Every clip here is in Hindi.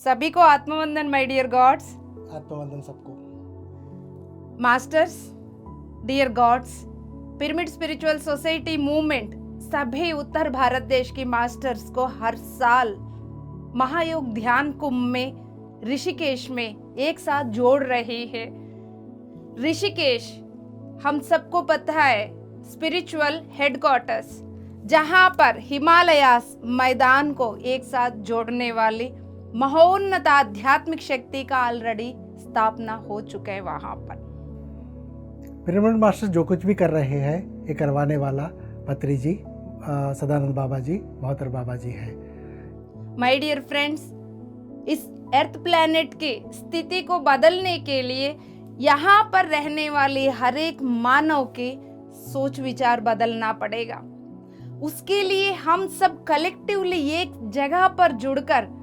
सभी को आत्मवंदन माय डियर गॉड्स। आत्मवंदन सबको। Masters, dear gods, pyramid spiritual society movement सभी उत्तर भारत देश की मास्टर्स को हर साल महायोग ध्यान कुंभ में ऋषिकेश में एक साथ जोड़ रही है। ऋषिकेश हम सबको पता है स्पिरिचुअल हेडक्वार्टर्स, जहां पर हिमालयास मैदान को एक साथ जोड़ने वाली महोन्नत आध्यात्मिक शक्ति का ऑलरेडी स्थापना हो चुका है। वहां पर पिरामिड मास्टर जो कुछ भी कर रहे हैं ये करवाने वाला पत्री जी, सदानंद बाबा जी, मोहतर बाबा जी है। माय डियर फ्रेंड्स, इस अर्थ प्लैनेट की स्थिति को बदलने के लिए यहाँ पर रहने वाले हर एक मानव के सोच विचार बदलना पड़ेगा। उसके लिए हम सब कलेक्टिवली एक जगह पर जुड़कर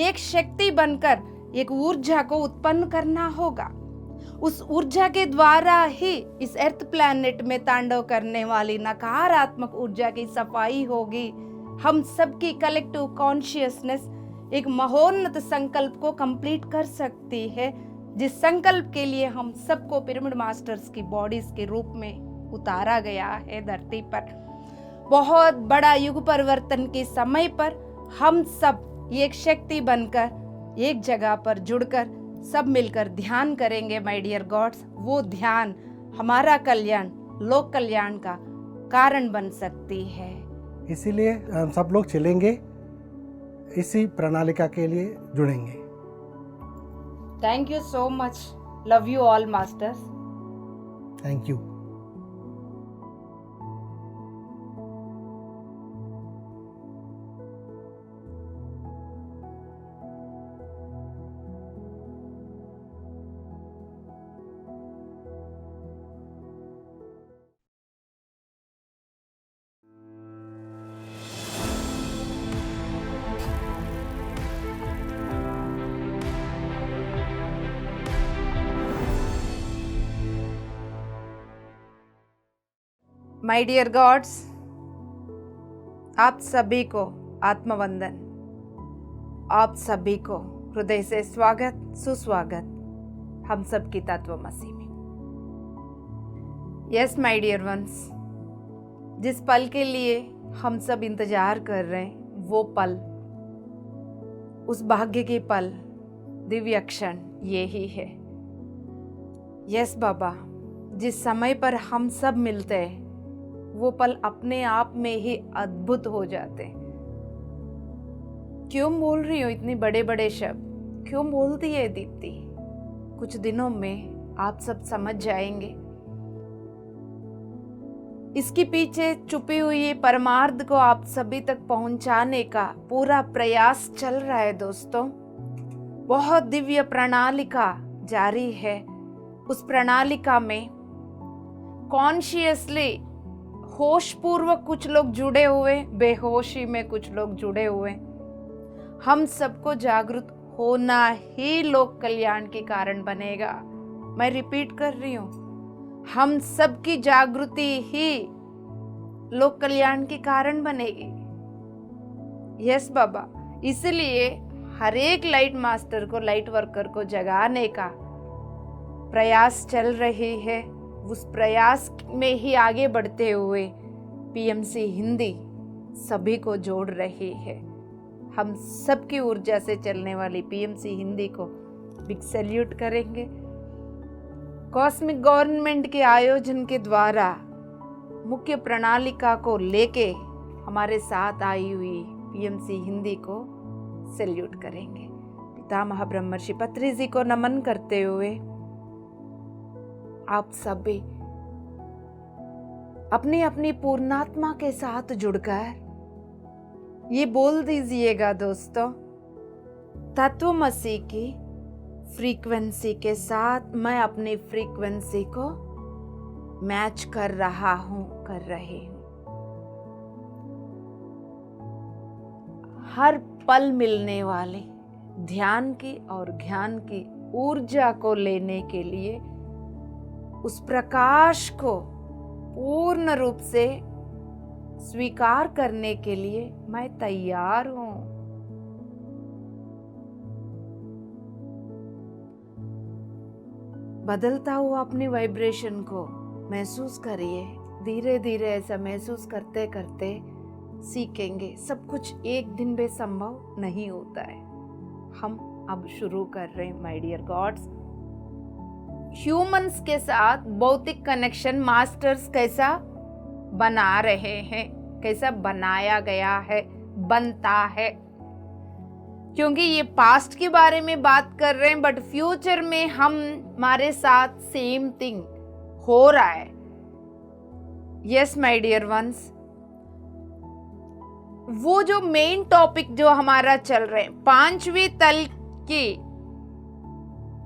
एक शक्ति बनकर एक ऊर्जा को उत्पन्न करना होगा। उस ऊर्जा के द्वारा ही इस अर्थ प्लैनेट में तांडव करने वाली नकारात्मक ऊर्जा की सफाई होगी। हम सबकी कलेक्टिव कॉन्शियसनेस एक महोन्नत संकल्प को कंप्लीट कर सकती है, जिस संकल्प के लिए हम सबको पिरामिड मास्टर्स की बॉडीज के रूप में उतारा गया है धरती पर। बहुत बड़ा युग परिवर्तन के समय पर हम सब एक शक्ति बनकर एक जगह पर जुड़कर सब मिलकर ध्यान करेंगे माय डियर गॉड्स। वो ध्यान हमारा कल्याण, लोक कल्याण का कारण बन सकती है। इसीलिए हम सब लोग चलेंगे, इसी प्रणालिका के लिए जुड़ेंगे। Thank you so much. Love you all masters. Thank you. My dear gods, आप सभी को आत्मवंदन। आप सभी को हृदय से स्वागत, सुस्वागत हम सब की तत्वमसी में। यस माय डियर वंस, जिस पल के लिए हम सब इंतजार कर रहे हैं वो पल, उस भाग्य के पल, दिव्य क्षण यही है। यस बाबा, जिस समय पर हम सब मिलते हैं वो पल अपने आप में ही अद्भुत हो जाते हैं। क्यों बोल रही हो इतने बड़े बड़े शब्द, क्यों बोलती है दीप्ति? कुछ दिनों में आप सब समझ जाएंगे। इसके पीछे छुपी हुई परमार्थ को आप सभी तक पहुंचाने का पूरा प्रयास चल रहा है दोस्तों। बहुत दिव्य प्रणालिका जारी है। उस प्रणालिका में कॉन्शियसली, होश पूर्वक कुछ लोग जुड़े हुए, बेहोशी में कुछ लोग जुड़े हुए। हम सबको जागरूक होना ही लोक कल्याण के कारण बनेगा। मैं रिपीट कर रही हूँ, हम सबकी जागृति ही लोक कल्याण के कारण बनेगी। यस बाबा, इसलिए हर एक लाइट मास्टर को, लाइट वर्कर को जगाने का प्रयास चल रही है। उस प्रयास में ही आगे बढ़ते हुए पीएमसी हिंदी सभी को जोड़ रही है। हम सबकी ऊर्जा से चलने वाली पीएमसी हिंदी को बिग सैल्यूट करेंगे। कॉस्मिक गवर्नमेंट के आयोजन के द्वारा मुख्य प्रणालिका को लेके हमारे साथ आई हुई पीएमसी हिंदी को सैल्यूट करेंगे। पितामह ब्रह्मर्षि पत्री जी को नमन करते हुए आप सभी अपनी अपनी पूर्णात्मा के साथ जुड़कर ये बोल दीजिएगा दोस्तों, तत्वमसी की फ्रीक्वेंसी के साथ मैं अपनी फ्रीक्वेंसी को मैच कर रहा हूं, कर रही हूं। हर पल मिलने वाले ध्यान की और ज्ञान की ऊर्जा को लेने के लिए, उस प्रकाश को पूर्ण रूप से स्वीकार करने के लिए मैं तैयार हूं। बदलता हुआ अपनी वाइब्रेशन को महसूस करिए। धीरे धीरे ऐसा महसूस करते करते सीखेंगे। सब कुछ एक दिन में संभव नहीं होता है। हम अब शुरू कर रहे हैं माय डियर गॉड्स। ह्यूमंस के साथ भौतिक कनेक्शन मास्टर्स कैसा बना रहे हैं, कैसा बनाया गया है, बनता है। क्योंकि ये पास्ट के बारे में बात कर रहे हैं, बट फ्यूचर में हमारे साथ सेम थिंग हो रहा है। यस माय डियर वंस, वो जो मेन टॉपिक जो हमारा चल रहे हैं, 5वीं तल की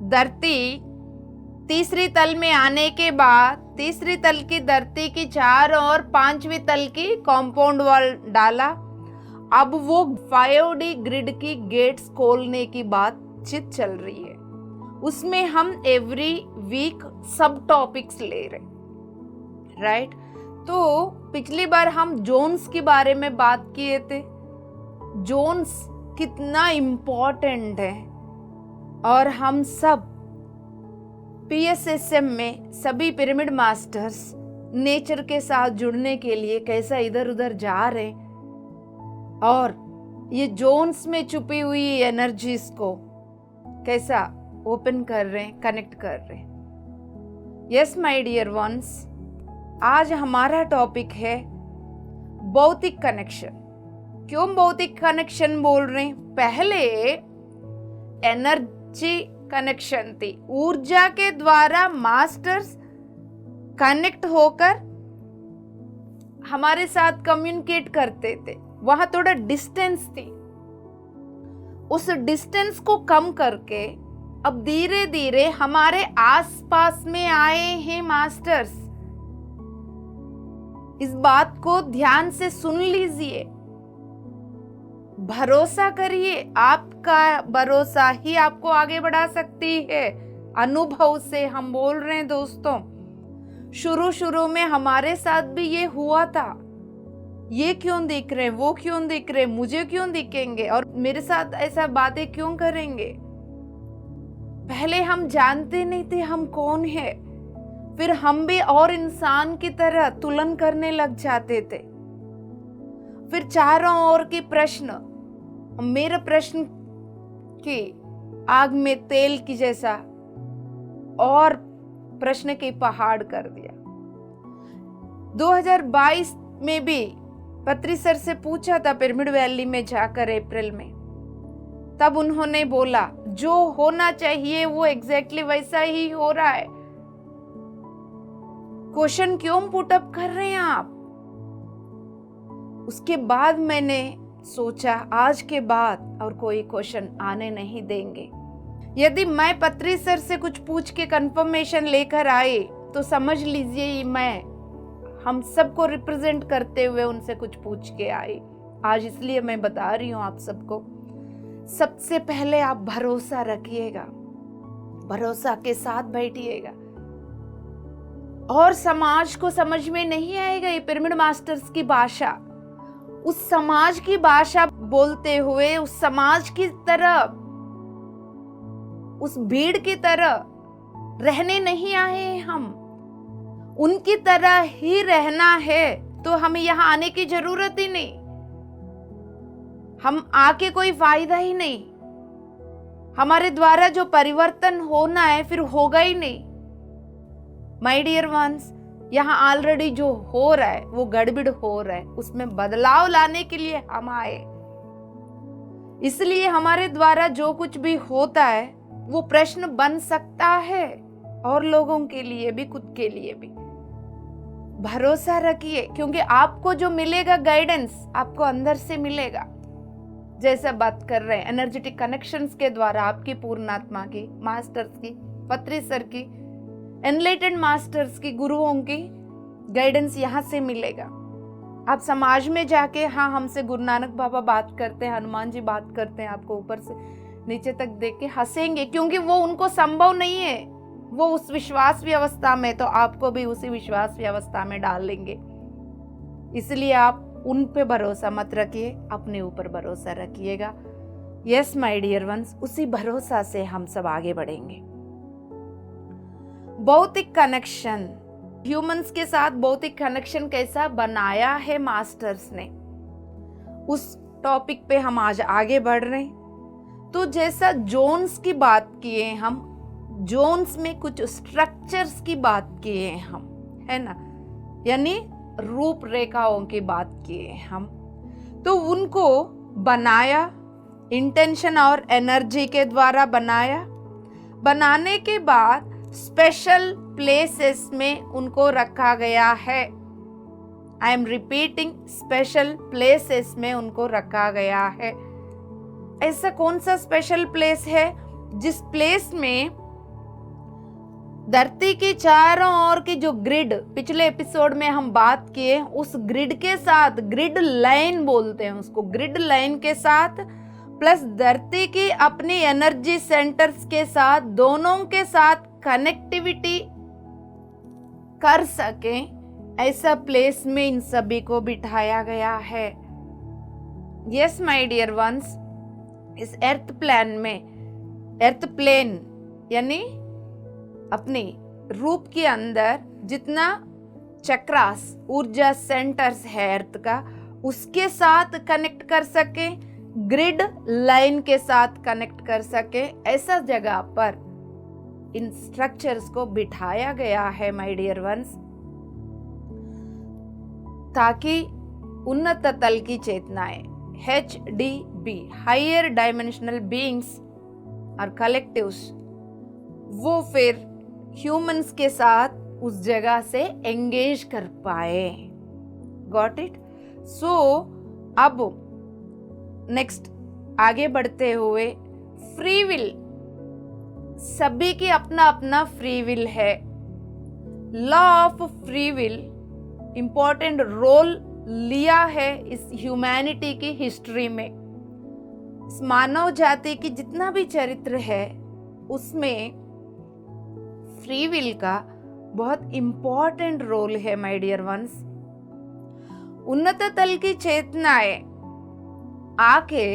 धरती तीसरी तल में आने के बाद तीसरी तल की धरती की 4 और 5वीं तल की कंपाउंड वॉल डाला। अब वो 5D ग्रिड की गेट्स खोलने की बातचीत चल रही है। उसमें हम एवरी वीक सब टॉपिक्स ले रहे, राइट। तो पिछली बार हम जोन्स के बारे में बात किए थे। जोन्स कितना इम्पोर्टेंट है, और हम सब PSSM में सभी पिरामिड मास्टर्स नेचर के साथ जुड़ने के लिए कैसा इधर उधर जा रहे, और ये जोन्स में छुपी हुई एनर्जीज को कैसा ओपन कर रहे हैं, कनेक्ट कर रहे हैं। यस माय डियर वंस, आज हमारा टॉपिक है भौतिक कनेक्शन। क्यों भौतिक कनेक्शन बोल रहे हैं? पहले एनर्जी कनेक्शन थी, ऊर्जा के द्वारा मास्टर्स कनेक्ट होकर हमारे साथ कम्युनिकेट करते थे। वहां थोड़ा डिस्टेंस थी, उस डिस्टेंस को कम करके अब धीरे धीरे हमारे आसपास में आए हैं मास्टर्स। इस बात को ध्यान से सुन लीजिए, भरोसा करिए। आपका भरोसा ही आपको आगे बढ़ा सकती है। अनुभव से हम बोल रहे हैं दोस्तों। शुरू में हमारे साथ भी ये हुआ था। ये क्यों दिख रहे, वो क्यों दिख रहे, मुझे क्यों दिखेंगे और मेरे साथ ऐसा बातें क्यों करेंगे। पहले हम जानते नहीं थे हम कौन है, फिर हम भी और इंसान की तरह तुलन करने लग जाते थे। फिर चारों ओर के प्रश्न, मेरा प्रश्न की आग में तेल की जैसा और प्रश्न के पहाड़ कर दिया। 2022 में भी पत्री सर से पूछा था पिरामिड वैली में जाकर अप्रैल में, तब उन्होंने बोला जो होना चाहिए वो एग्जैक्टली वैसा ही हो रहा है। क्वेश्चन क्यों पुटअप कर रहे हैं आप? उसके बाद मैंने सोचा आज के बाद और कोई क्वेश्चन आने नहीं देंगे। यदि मैं पत्री सर से कुछ पूछ के कंफर्मेशन लेकर आए तो समझ लीजिए मैं हम सबको रिप्रेजेंट करते हुए उनसे कुछ पूछ के आई। आज इसलिए मैं बता रही हूं आप सबको। सबसे पहले आप भरोसा रखिएगा, भरोसा के साथ बैठिएगा। और समाज को समझ में नहीं आएगा ये पिरामिड मास्टर्स की भाषा। उस समाज की भाषा बोलते हुए उस समाज की तरह, उस भीड़ की तरह रहने नहीं आए हैं हम। उनकी तरह ही रहना है तो हमें यहां आने की जरूरत ही नहीं। हम आके कोई फायदा ही नहीं। हमारे द्वारा जो परिवर्तन होना है फिर होगा ही नहीं। माय डियर वंस, यहाँ ऑलरेडी जो हो रहा है वो गड़बड़ हो रहा है, उसमें बदलाव लाने के लिए हम आए। इसलिए हमारे द्वारा जो कुछ भी होता है वो प्रश्न बन सकता है, और लोगों के लिए भी, खुद के लिए भी। भरोसा रखिए, क्योंकि आपको जो मिलेगा गाइडेंस आपको अंदर से मिलेगा। जैसा बात कर रहे हैं एनर्जेटिक कनेक्शंस के द्वारा आपकी पूर्णात्मा की, मास्टर्स की, पत्री सर की, एनलाइटेंड मास्टर्स की, गुरुओं की गाइडेंस यहाँ से मिलेगा। आप समाज में जाके, हाँ हमसे गुरु नानक बाबा बात करते हैं, हनुमान जी बात करते हैं, आपको ऊपर से नीचे तक देख के हंसेंगे, क्योंकि वो उनको संभव नहीं है। वो उस विश्वास व्यवस्था में, तो आपको भी उसी विश्वास व्यवस्था में डाल देंगे। इसलिए आप उन पे भरोसा मत रखिए, अपने ऊपर भरोसा रखिएगा। यस माय डियर वंस, उसी भरोसा से हम सब आगे बढ़ेंगे। भौतिक कनेक्शन, ह्यूमंस के साथ भौतिक कनेक्शन कैसा बनाया है मास्टर्स ने, उस टॉपिक पे हम आज आगे बढ़ रहे हैं। तो जैसा जोन्स की बात किए हम, जोन्स में कुछ स्ट्रक्चर्स की बात किए हम, है ना, यानी रूपरेखाओं की बात किए हम, तो उनको बनाया इंटेंशन और एनर्जी के द्वारा बनाया। बनाने के बाद स्पेशल प्लेसेस में उनको रखा गया है। I am repeating, special places में उनको रखा गया है। ऐसा कौन सा स्पेशल प्लेस है जिस प्लेस में धरती की चारों ओर की जो ग्रिड, पिछले एपिसोड में हम बात किए, उस ग्रिड के साथ, ग्रिड लाइन बोलते हैं उसको, ग्रिड लाइन के साथ प्लस धरती की अपनी एनर्जी सेंटर्स के साथ, दोनों के साथ कनेक्टिविटी कर सके, ऐसा प्लेस में इन सभी को बिठाया गया है। यस माय डियर वंस, इस अर्थ प्लेन में, अर्थ प्लेन यानी अपनी रूप के अंदर जितना चक्रास, ऊर्जा सेंटर्स है अर्थ का, उसके साथ कनेक्ट कर सके, ग्रिड लाइन के साथ कनेक्ट कर सके, ऐसा जगह पर इन स्ट्रक्चर्स को बिठाया गया है माय डियर वंस, ताकि उन्नत तल की चेतनाएं, HDB, हायर डायमेंशनल बीइंग्स और कलेक्टिव्स, वो फिर ह्यूमंस के साथ उस जगह से एंगेज कर पाए। Got it? सो अब नेक्स्ट आगे बढ़ते हुए, फ्री विल, सभी की अपना अपना फ्री विल है। Law of free will important role लिया है इस ह्यूमैनिटी की हिस्ट्री में। इस मानव जाति की जितना भी चरित्र है उसमें फ्री विल का बहुत इंपॉर्टेंट रोल है माय डियर वंस। उन्नत तल की चेतनाएं आके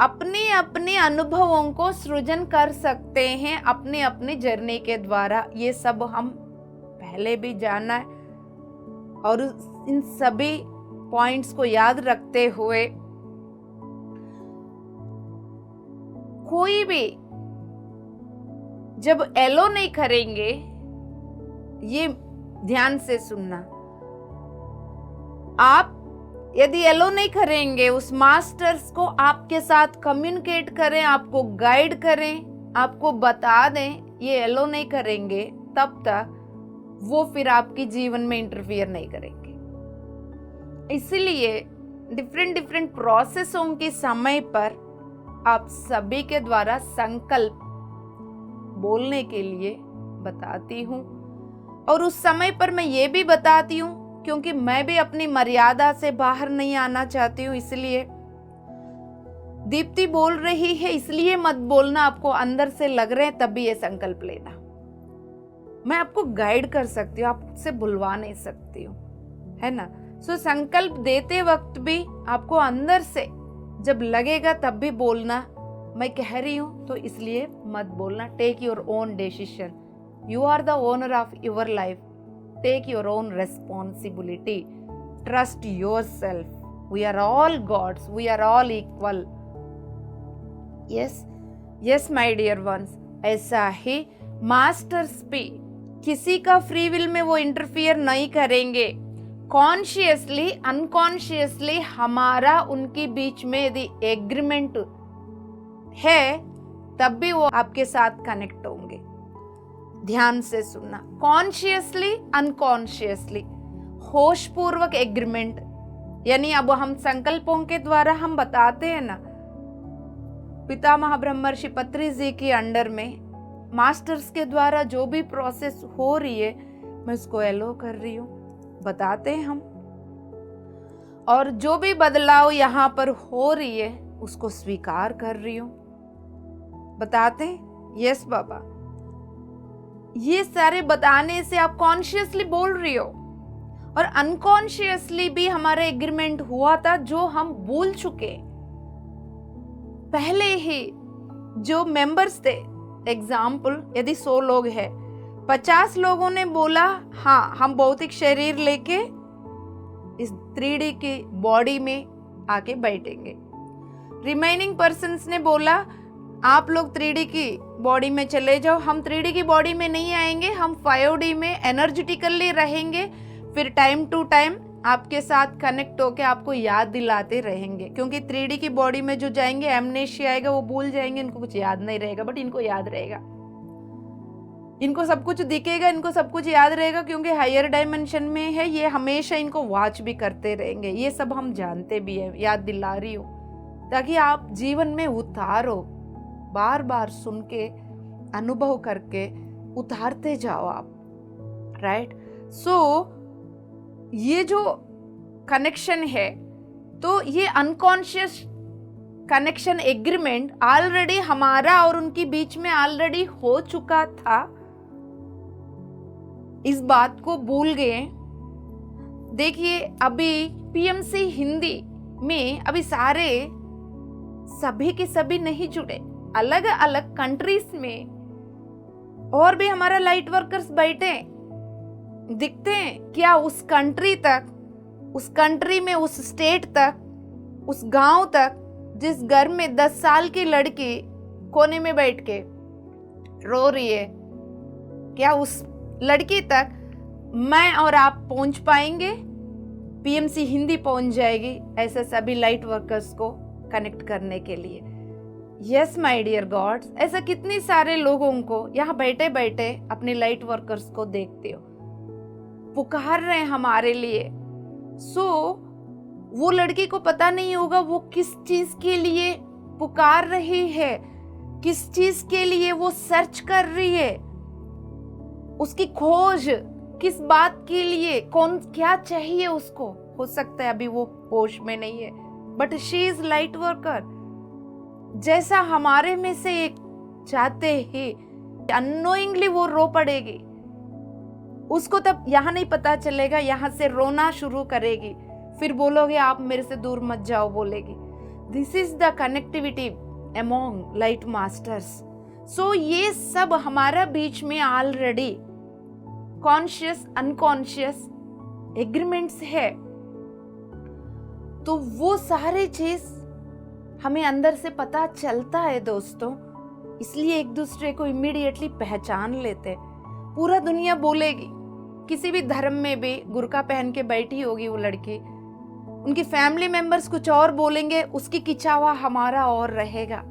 अपने अपने अनुभवों को सृजन कर सकते हैं अपने अपने जर्नी के द्वारा। ये सब हम पहले भी जाना है और इन सभी पॉइंट्स को याद रखते हुए कोई भी जब एलो नहीं करेंगे, ये ध्यान से सुनना, आप यदि एलो नहीं करेंगे, उस मास्टर्स को आपके साथ कम्युनिकेट करें, आपको गाइड करें, आपको बता दें, ये एलो नहीं करेंगे, तब तक वो फिर आपके जीवन में इंटरफियर नहीं करेंगे। इसलिए डिफरेंट प्रोसेसों के समय पर आप सभी के द्वारा संकल्प बोलने के लिए बताती हूँ, और उस समय पर मैं ये भी बताती हूँ क्योंकि मैं भी अपनी मर्यादा से बाहर नहीं आना चाहती हूँ। इसलिए दीप्ति बोल रही है इसलिए मत बोलना, आपको अंदर से लग रहे हैं तभी ये संकल्प लेना। मैं आपको गाइड कर सकती हूँ, आपसे बुलवा नहीं सकती हूँ, है ना। सो संकल्प देते वक्त भी आपको अंदर से जब लगेगा तब भी बोलना, मैं कह रही हूँ तो इसलिए मत बोलना। Take your own decision, you are the owner of your life, take your own responsibility, trust yourself, we are all gods, we are all equal. Yes my dear ones, ऐसा ही मास्टर्स भी किसी का फ्री विल में वो इंटरफियर नहीं करेंगे। कॉन्शियसली अनकॉन्शियसली हमारा उनके बीच में यदि एग्रीमेंट है तब भी वो आपके साथ कनेक्ट होंगे। ध्यान से सुनना, कॉन्शियसली अनकॉन्शियसली, होशपूर्वक एग्रीमेंट, यानी अब हम संकल्पों के द्वारा हम बताते हैं ना, पितामह ब्रह्मर्षि पत्री जी के अंडर में मास्टर्स के द्वारा जो भी प्रोसेस हो रही है मैं उसको एलो कर रही हूँ, बताते हैं हम, और जो भी बदलाव यहाँ पर हो रही है उसको स्वीकार कर रही हूँ, बताते हैं। यस बाबा, ये सारे बताने से आप कॉन्शियसली बोल रही हो, और अनकॉन्शियसली भी हमारा एग्रीमेंट हुआ था जो हम भूल चुके। पहले ही जो मेंबर्स थे, एग्जाम्पल यदि 100 लोग हैं 50 लोगों ने बोला हाँ हम भौतिक शरीर लेके इस 3D की बॉडी में आके बैठेंगे। रिमेनिंग पर्सन्स ने बोला आप लोग 3D की बॉडी में चले जाओ, हम 3D की बॉडी में नहीं आएंगे, हम 5D में एनर्जेटिकली रहेंगे, फिर टाइम टू टाइम आपके साथ कनेक्ट होके आपको याद दिलाते रहेंगे। क्योंकि 3D की बॉडी में जो जाएंगे एमनेशिया आएगा, वो भूल जाएंगे, इनको कुछ याद नहीं रहेगा, बट इनको याद रहेगा, इनको सब कुछ दिखेगा, इनको सब कुछ याद रहेगा, क्योंकि हायर डायमेंशन में है, ये हमेशा इनको वॉच भी करते रहेंगे। ये सब हम जानते भी है, याद दिला रही हूँ ताकि आप जीवन में उतारो, बार बार सुन के अनुभव करके उतारते जाओ आप, राइट। सो ये जो कनेक्शन है, तो ये अनकॉन्शियस कनेक्शन एग्रीमेंट ऑलरेडी हमारा और उनके बीच में ऑलरेडी हो चुका था, इस बात को भूल गए। देखिए अभी पीएमसी हिंदी में अभी सारे सभी के सभी नहीं जुड़े, अलग अलग कंट्रीज में और भी हमारा लाइट वर्कर्स बैठे दिखते हैं। क्या उस कंट्री तक, उस कंट्री में उस स्टेट तक, उस गांव तक, जिस घर में 10 साल की लड़की कोने में बैठ के रो रही है, क्या उस लड़की तक मैं और आप पहुंच पाएंगे? पीएमसी हिंदी पहुंच जाएगी ऐसे सभी लाइट वर्कर्स को कनेक्ट करने के लिए। यस माय डियर गॉड्स, ऐसा कितनी सारे लोगों को यहाँ बैठे बैठे अपने लाइट वर्कर्स को देखते हो, पुकार रहे हैं हमारे लिए। वो लड़की को पता नहीं होगा वो किस चीज के लिए पुकार रही है, किस चीज के लिए वो सर्च कर रही है, उसकी खोज किस बात के लिए, कौन क्या चाहिए उसको। हो सकता है अभी वो होश में नहीं है, but she is light worker. जैसा हमारे में से एक चाहते ही अननोइंगली वो रो पड़ेगी, उसको तब यहाँ नहीं पता चलेगा, यहाँ से रोना शुरू करेगी, फिर बोलोगे आप मेरे से दूर मत जाओ बोलेगी। This is the connectivity among light masters. So ये सब हमारा बीच में ऑलरेडी कॉन्शियस अनकॉन्शियस एग्रीमेंट्स है। तो वो सारे चीज हमें अंदर से पता चलता है दोस्तों, इसलिए एक दूसरे को इमीडिएटली पहचान लेते। पूरा दुनिया बोलेगी, किसी भी धर्म में भी गुरका पहन के बैठी होगी वो लड़की, उनकी फैमिली मेंबर्स कुछ और बोलेंगे, उसकी खिंचावा हमारा और रहेगा।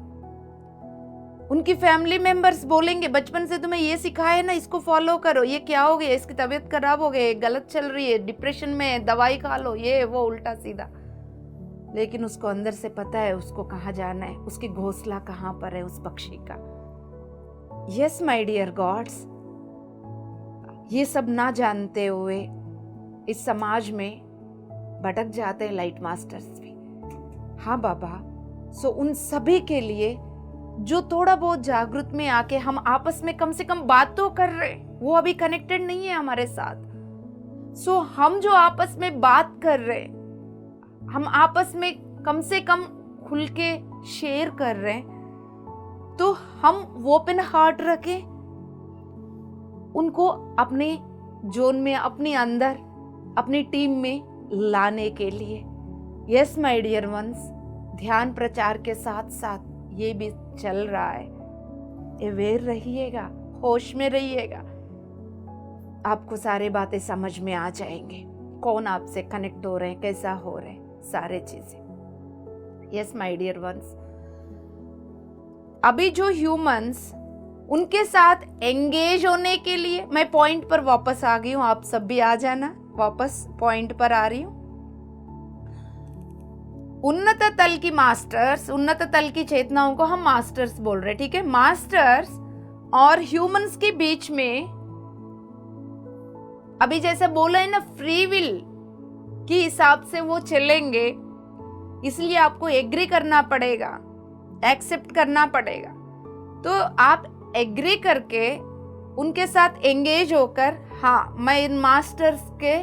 उनकी फैमिली मेंबर्स बोलेंगे बचपन से तुम्हें ये सिखाया है ना, इसको फॉलो करो, ये क्या हो गया, इसकी तबीयत खराब हो गई, गलत चल रही है, डिप्रेशन में दवाई खा लो, ये वो उल्टा सीधा। लेकिन उसको अंदर से पता है उसको कहाँ जाना है, उसकी घोंसला कहाँ पर है उस पक्षी का। यस माय डियर गॉड्स, ये सब ना जानते हुए इस समाज में भटक जाते हैं लाइट मास्टर्स भी। हाँ बाबा, सो उन सभी के लिए जो थोड़ा बहुत जागृत में आके हम आपस में कम से कम बात तो कर रहे, वो अभी कनेक्टेड नहीं है हमारे साथ। सो हम जो आपस में बात कर रहे, हम आपस में कम से कम खुल के शेयर कर रहे, तो हम ओपन हार्ट रखें उनको अपने जोन में, अपने अंदर, अपनी टीम में लाने के लिए। यस माय डियर वंस, ध्यान प्रचार के साथ साथ ये भी चल रहा है। अवेयर रहिएगा, होश में रहिएगा, आपको सारे बातें समझ में आ जाएंगे, कौन आपसे कनेक्ट हो रहे हैं, कैसा हो रहे हैं, सारे चीजें। यस माय डियर वंस, अभी जो ह्यूमंस उनके साथ एंगेज होने के लिए, मैं पॉइंट पर वापस आ गई हूं, आप सब भी आ जाना, वापस पॉइंट पर आ रही हूं। उन्नत तल की मास्टर्स, उन्नत तल की चेतनाओं को हम मास्टर्स बोल रहे, ठीक है। मास्टर्स और ह्यूमंस के बीच में अभी जैसे बोला है ना, फ्री विल के हिसाब से वो चलेंगे, इसलिए आपको एग्री करना पड़ेगा, एक्सेप्ट करना पड़ेगा। तो आप एग्री करके उनके साथ एंगेज होकर, हाँ मैं इन मास्टर्स के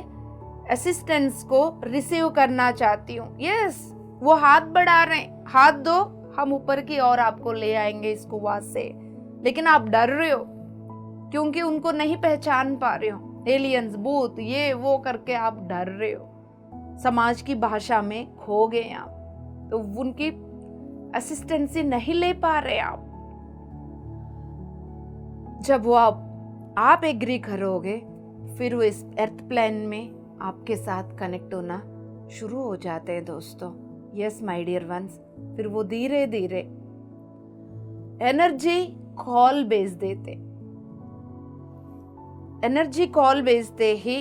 असिस्टेंस को रिसीव करना चाहती हूँ। यस, वो हाथ बढ़ा रहे हैं, हाथ दो, हम ऊपर की ओर आपको ले आएंगे इस कुआं से। लेकिन आप डर रहे हो, क्योंकि उनको नहीं पहचान पा रहे हो, एलियंस, भूत, ये वो करके आप डर रहे हो, समाज की भाषा में खो गए आप, तो उनकी असिस्टेंसी नहीं ले पा रहे आप। जब वो आप एग्री करोगे, फिर वो इस अर्थ प्लेन में आपके साथ कनेक्ट होना शुरू हो जाते हैं दोस्तों। यस माय डियर वंस, फिर वो धीरे धीरे एनर्जी कॉल भेज देते। एनर्जी कॉल भेजते ही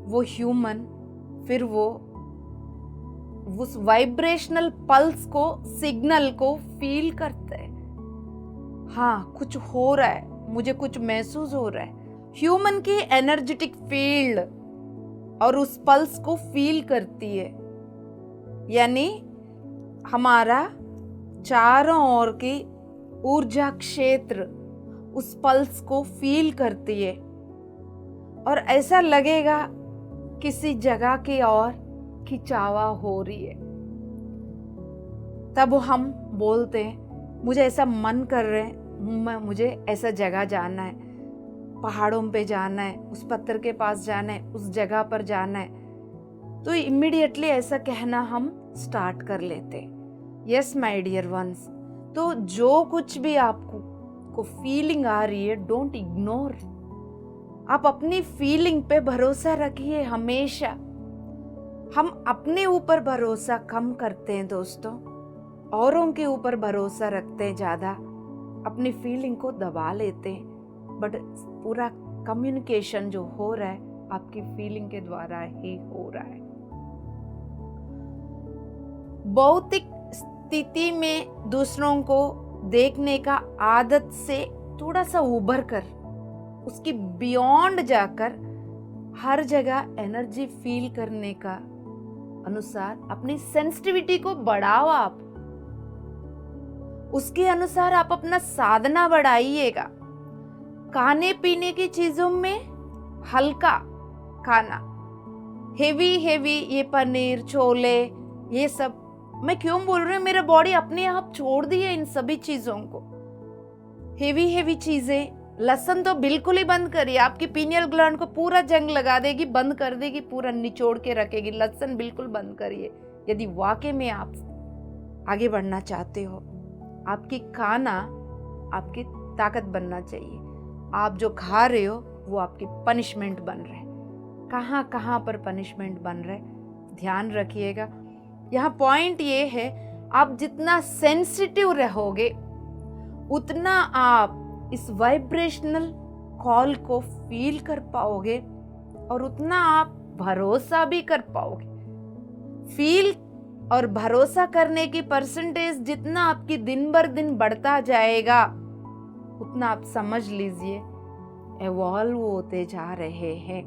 वो ह्यूमन फिर वो उस वाइब्रेशनल पल्स को, सिग्नल को फील करते हैं। हाँ, कुछ हो रहा है, मुझे कुछ महसूस हो रहा है। ह्यूमन की एनर्जेटिक फील्ड और उस पल्स को फील करती है, यानी हमारा चारों ओर की ऊर्जा क्षेत्र उस पल्स को फील करती है और ऐसा लगेगा किसी जगह की ओर खिंचावा हो रही है। तब हम बोलते हैं, मुझे ऐसा मन कर रहे हैं, मुझे ऐसा जगह जाना है, पहाड़ों पे जाना है, उस पत्थर के पास जाना है, उस जगह पर जाना है। तो इमीडिएटली ऐसा कहना हम स्टार्ट कर लेते। यस माय डियर वंस, तो जो कुछ भी आपको फीलिंग आ रही है, डोंट इग्नोर। आप अपनी फीलिंग पे भरोसा रखिए हमेशा। हम अपने ऊपर भरोसा कम करते हैं दोस्तों, औरों के ऊपर भरोसा रखते हैं ज़्यादा, अपनी फीलिंग को दबा लेते हैं। बट पूरा कम्युनिकेशन जो हो रहा है आपकी फीलिंग के द्वारा ही हो रहा है। भौतिक स्थिति में दूसरों को देखने का आदत से थोड़ा सा उभर कर, उसकी बियॉन्ड जाकर हर जगह एनर्जी फील करने का अनुसार अपनी सेंसिटिविटी को बढ़ाओ। आप उसके अनुसार आप अपना साधना बढ़ाइएगा। खाने पीने की चीजों में हल्का खाना, हेवी ये पनीर, छोले, ये सब मैं क्यों बोल रही हूँ, मेरा बॉडी अपने आप छोड़ दी है इन सभी चीजों को। हेवी चीजें, लहसुन तो बिल्कुल ही बंद करिए, आपकी पीनियल ग्लैंड को पूरा जंग लगा देगी, बंद कर देगी, पूरा निचोड़ के रखेगी। लहसुन बिल्कुल बंद करिए यदि वाकई में आप आगे बढ़ना चाहते हो। आपकी खाना आपकी ताकत बनना चाहिए। आप जो खा रहे हो वो आपकी पनिशमेंट बन रहा है। कहाँ कहाँ पर पनिशमेंट बन रहा है ध्यान रखिएगा। यहाँ पॉइंट ये है, आप जितना सेंसिटिव रहोगे उतना आप इस वाइब्रेशनल कॉल को फील कर पाओगे और उतना आप भरोसा भी कर पाओगे। फील और भरोसा करने की परसेंटेज जितना आपकी दिन बर दिन बढ़ता जाएगा, उतना आप समझ लीजिए एवॉल्व होते जा रहे हैं।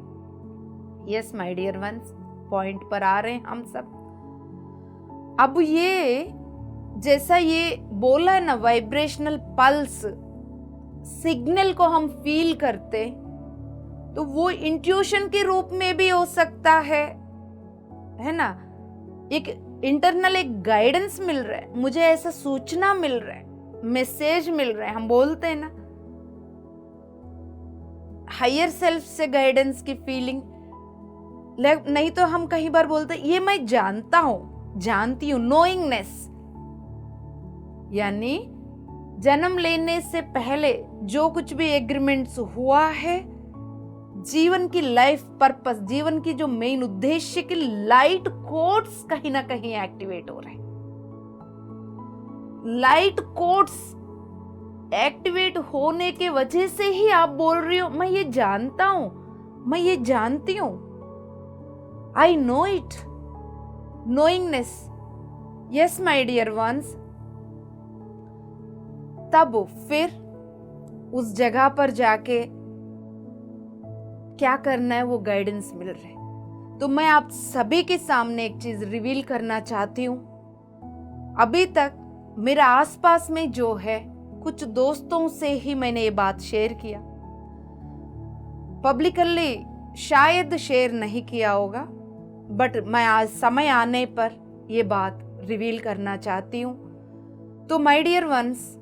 Yes my dear ones, point पर आ रहे हैं हम सब। अब ये जैसा ये बोला है ना, वाइब्रेशनल पल्स सिग्नल को हम फील करते, तो वो इंट्यूशन के रूप में भी हो सकता है ना। एक इंटरनल एक गाइडेंस मिल रहा है, मुझे ऐसा सूचना मिल रहा है, मैसेज मिल रहा है। हम बोलते हैं ना, हायर सेल्फ से गाइडेंस की फीलिंग, नहीं तो हम कई बार बोलते हैं ये मैं जानता हूं, जानती हूं, नोइंगनेस, यानी जन्म लेने से पहले जो कुछ भी एग्रीमेंट्स हुआ है, जीवन की लाइफ पर्पस, जीवन की जो मेन उद्देश्य की लाइट कोड्स कहीं ना कहीं एक्टिवेट हो रहे हैं। लाइट कोड्स एक्टिवेट होने के वजह से ही आप बोल रही हो मैं ये जानता हूं, मैं ये जानती हूं, I know it, knowingness. Yes my dear ones, तब फिर उस जगह पर जाके क्या करना है वो गाइडेंस मिल रहा है। तो मैं आप सभी के सामने एक चीज रिवील करना चाहती हूं। अभी तक मेरा आसपास में जो है, कुछ दोस्तों से ही मैंने ये बात शेयर किया, पब्लिकली शायद शेयर नहीं किया होगा, बट मैं आज समय आने पर ये बात रिवील करना चाहती हूं। तो माय डियर वंस,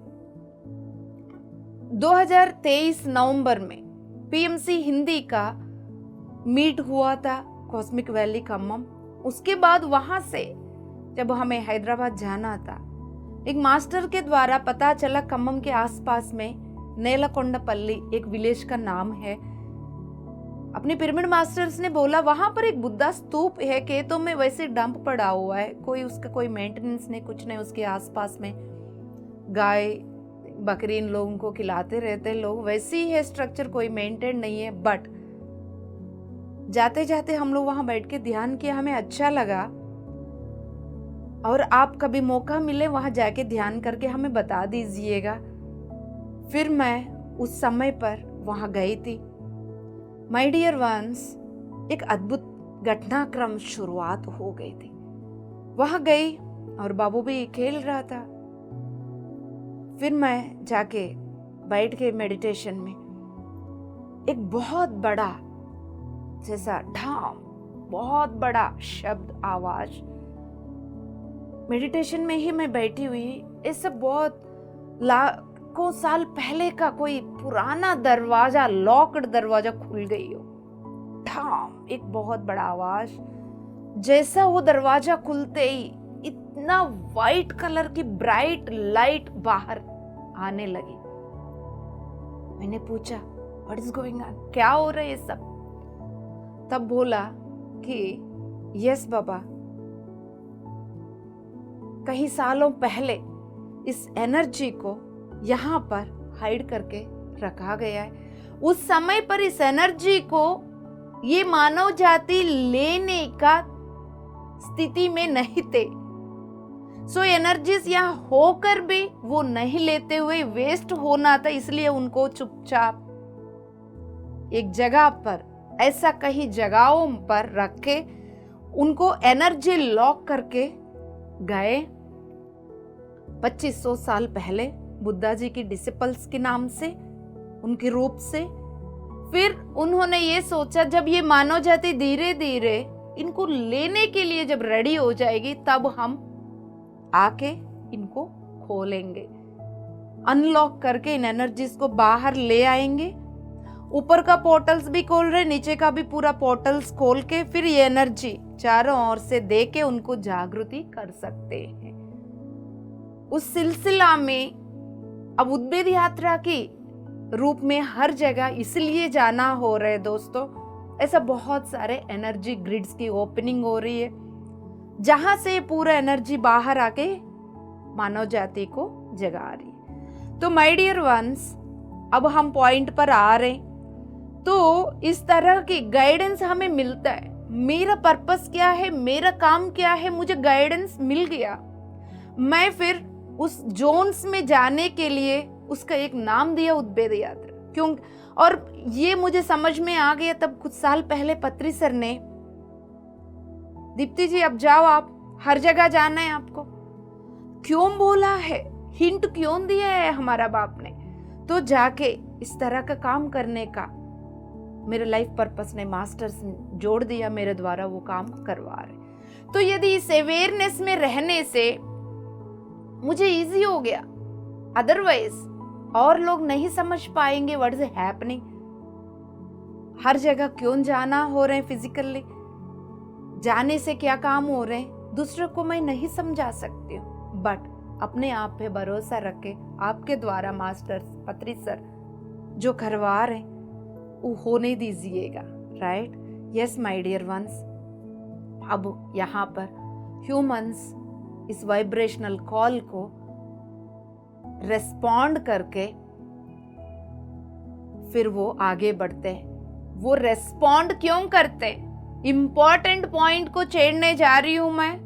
2023 नवंबर में पीएमसी हिंदी का मीट हुआ था कॉस्मिक वैली खम्मम। उसके बाद वहां से जब हमें हैदराबाद जाना था, एक मास्टर के द्वारा पता चला खम्मम के आसपास में नेलकोंडपल्ली एक विलेज का नाम है। अपने पिरामिड मास्टर्स ने बोला वहां पर एक बुद्धा स्तूप है, खेतों में वैसे डंप पड़ा हुआ है, कोई उसका कोई मेंटेनेंस नहीं, कुछ नहीं। उसके आसपास में गाय बकरी इन लोगों को खिलाते रहते लोग, वैसे ही है स्ट्रक्चर, कोई मेंटेन नहीं है। बट जाते जाते हम लोग वहां बैठ के ध्यान किया, हमें अच्छा लगा। और आप कभी मौका मिले वहां जाके ध्यान करके हमें बता दीजिएगा। फिर मैं उस समय पर वहां गई थी। माय डियर वंस, एक अद्भुत घटनाक्रम शुरुआत हो गई थी। वहां गई और बाबू भी खेल रहा था। फिर मैं जाके बैठ के मेडिटेशन में एक बहुत बड़ा जैसा ढाम, बहुत बड़ा शब्द, आवाज, मेडिटेशन में ही मैं बैठी हुई, ऐसा बहुत लाखों साल पहले का कोई पुराना दरवाजा, लॉक्ड दरवाजा खुल गई हो। ढाम, एक बहुत बड़ा आवाज। जैसा वो दरवाजा खुलते ही इतना वाइट कलर की ब्राइट लाइट बाहर आने लगी। मैंने पूछा व्हाट इज गोइंग ऑन, क्या हो रहा है ये सब? तब बोला कि यस बाबा, कई सालों पहले इस एनर्जी को यहाँ पर हाइड करके रखा गया है। उस समय पर इस एनर्जी को ये मानव जाति लेने का स्थिति में नहीं थे। सो एनर्जीज यहाँ होकर भी वो नहीं लेते हुए वेस्ट होना था, इसलिए उनको चुपचाप एक जगह पर, ऐसा कहीं जगहों पर रख के उनको एनर्जी लॉक करके गए। 2500 साल पहले बुद्धा जी की डिसिपल्स के नाम से, उनके रूप से। फिर उन्होंने ये सोचा जब ये मानव जाति धीरे धीरे इनको लेने के लिए जब रेडी हो जाएगी, तब हम आके इनको खोलेंगे, अनलॉक करके इन एनर्जीज को बाहर ले आएंगे। ऊपर का पोर्टल्स भी खोल रहे, नीचे का भी पूरा पोर्टल्स खोल के फिर ये एनर्जी चारों ओर से दे के उनको जागृति कर सकते हैं। उस सिलसिला में अब उद्भेद यात्रा की रूप में हर जगह इसलिए जाना हो रहा है दोस्तों, ऐसा बहुत सारे एनर्जी ग्रिड्स की ओपनिंग हो रही है, जहां से पूरा एनर्जी बाहर आके मानव जाति को जगा रही है। तो माय डियर वंस, अब हम पॉइंट पर आ रहे। तो इस तरह की गाइडेंस हमें मिलता है। मेरा पर्पस क्या है, मेरा काम क्या है, मुझे गाइडेंस मिल गया। मैं फिर उस जोन्स में जाने के लिए उसका एक नाम दिया, उद्भेद यात्रा। क्यों? और ये मुझे समझ में आ गया तब कुछ साल पहले पत्री सर ने, दीप्ति जी अब जाओ, आप हर जगह जाना है आपको, क्यों बोला है, हिंट क्यों दिया है हमारा बाप ने। तो जाके इस तरह का काम करने का मेरे लाइफ पर्पस ने मास्टर्स जोड़ दिया, मेरे द्वारा वो काम करवा रहे। तो यदि इस अवेयरनेस में रहने से मुझे इजी हो गया, अदरवाइज और लोग नहीं समझ पाएंगे व्हाट इज हैपनिंग। हर जगह क्यों जाना हो रहे हैं, फिजिकली जाने से क्या काम हो रहे हैं, दूसरों को मैं नहीं समझा सकती हूँ। बट अपने आप पे भरोसा रख के आपके द्वारा मास्टर पत्री सर जो करवा रहे हैं वो होने दीजिएगा। Right? Yes my dear ones, अब यहाँ पर ह्यूमंस इस वाइब्रेशनल कॉल को रेस्पॉन्ड करके फिर वो आगे बढ़ते हैं। वो रेस्पॉन्ड क्यों करते हैं, इंपॉर्टेंट पॉइंट को छेड़ने जा रही हूं मैं,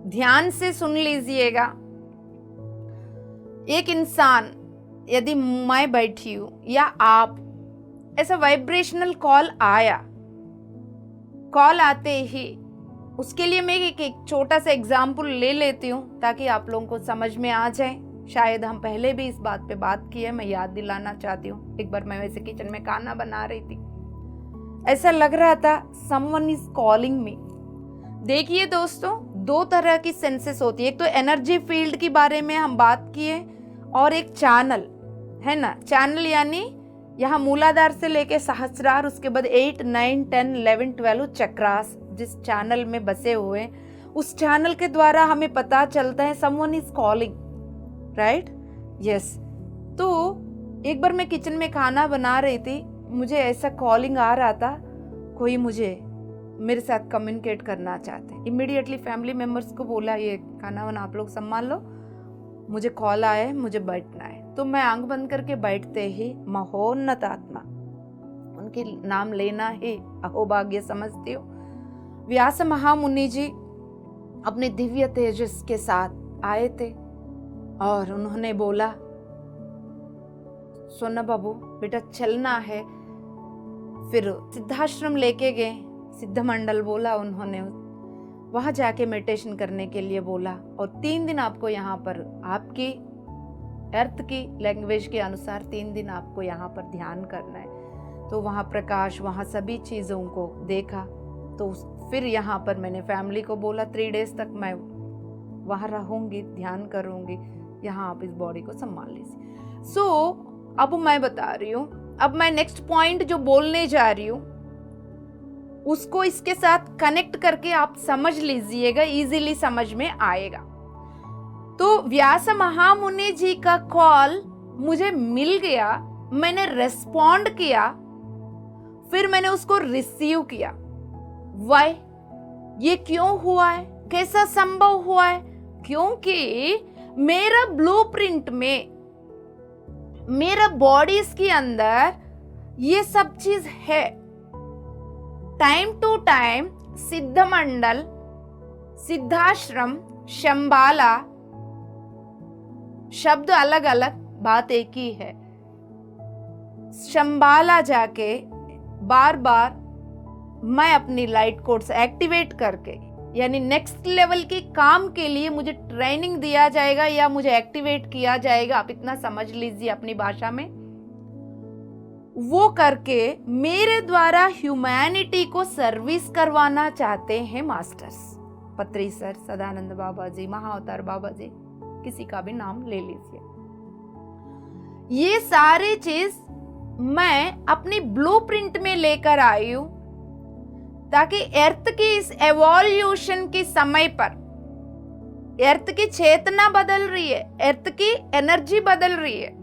ध्यान से सुन लीजिएगा। एक इंसान, यदि मैं बैठी हूं या आप, ऐसा वाइब्रेशनल कॉल आया, कॉल आते ही उसके लिए मैं एक छोटा सा एग्जाम्पल ले लेती हूँ ताकि आप लोगों को समझ में आ जाए। शायद हम पहले भी इस बात पे बात की है, मैं याद दिलाना चाहती हूँ। एक बार मैं वैसे किचन में खाना बना रही थी, ऐसा लग रहा था समवन इज कॉलिंग मी। देखिए दोस्तों, दो तरह की सेंसेस होती है, एक तो एनर्जी फील्ड के बारे में हम बात किए और एक चैनल है ना। चैनल यानी यहाँ मूलाधार से लेके सहस्रार, उसके बाद 8, 9, 10, 11, 12 चक्रास जिस चैनल में बसे हुए हैं, उस चैनल के द्वारा हमें पता चलता है someone is calling, right? Yes. तो एक बार मैं किचन में खाना बना रही थी, मुझे ऐसा कॉलिंग आ रहा था, कोई मुझे मेरे साथ कम्युनिकेट करना चाहते। इमीडिएटली फैमिली मेंबर्स को बोला ये खाना वाना आप लोग संभाल लो, मुझे कॉल आया है, मुझे बैठना है। तो मैं आंख बंद करके बैठते ही महोन्नत आत्मा, उनके नाम लेना ही अहोभाग्य समझती हो, व्यास महामुनि जी अपने दिव्य तेजस के साथ आए थे और उन्होंने बोला, सोना बाबू बेटा चलना है। फिर सिद्धाश्रम लेके गए, सिद्ध मंडल बोला उन्होंने, वहां जाके मेडिटेशन करने के लिए बोला, और 3 दिन आपको यहाँ पर आपकी अर्थ की लैंग्वेज के अनुसार 3 दिन आपको यहाँ पर ध्यान करना है। तो वहाँ प्रकाश, वहाँ सभी चीज़ों को देखा। तो फिर यहाँ पर मैंने फैमिली को बोला 3 डेज तक मैं वहाँ रहूँगी, ध्यान करूँगी, यहाँ आप इस बॉडी को संभाल लीजिए। सो अब मैं बता रही हूँ, अब मैं नेक्स्ट पॉइंट जो बोलने जा रही हूँ उसको इसके साथ कनेक्ट करके आप समझ लीजिएगा, इजीली समझ में आएगा। तो व्यास महामुनि जी का कॉल मुझे मिल गया, मैंने रेस्पॉन्ड किया, फिर मैंने उसको रिसीव किया। वाई? ये क्यों हुआ है, कैसा संभव हुआ है? क्योंकि मेरा ब्लूप्रिंट में, मेरा बॉडीज के अंदर ये सब चीज है। टाइम टू टाइम सिद्ध मंडल, सिद्धाश्रम, शंबाला, शब्द अलग अलग, बात एक ही है। शंबाला जाके बार बार मैं अपनी लाइट कोड्स एक्टिवेट करके, यानी नेक्स्ट लेवल के काम के लिए मुझे ट्रेनिंग दिया जाएगा या मुझे एक्टिवेट किया जाएगा, आप इतना समझ लीजिए अपनी भाषा में। वो करके मेरे द्वारा ह्यूमैनिटी को सर्विस करवाना चाहते हैं मास्टर्स, पत्री सर, सदानंद बाबा जी, महाअवतार बाबा जी, किसी का भी नाम ले लीजिए। ये सारी चीज मैं अपनी ब्लूप्रिंट में लेकर आई हूं, ताकि अर्थ की इस एवोल्यूशन के समय पर अर्थ की चेतना बदल रही है, अर्थ की एनर्जी बदल रही है,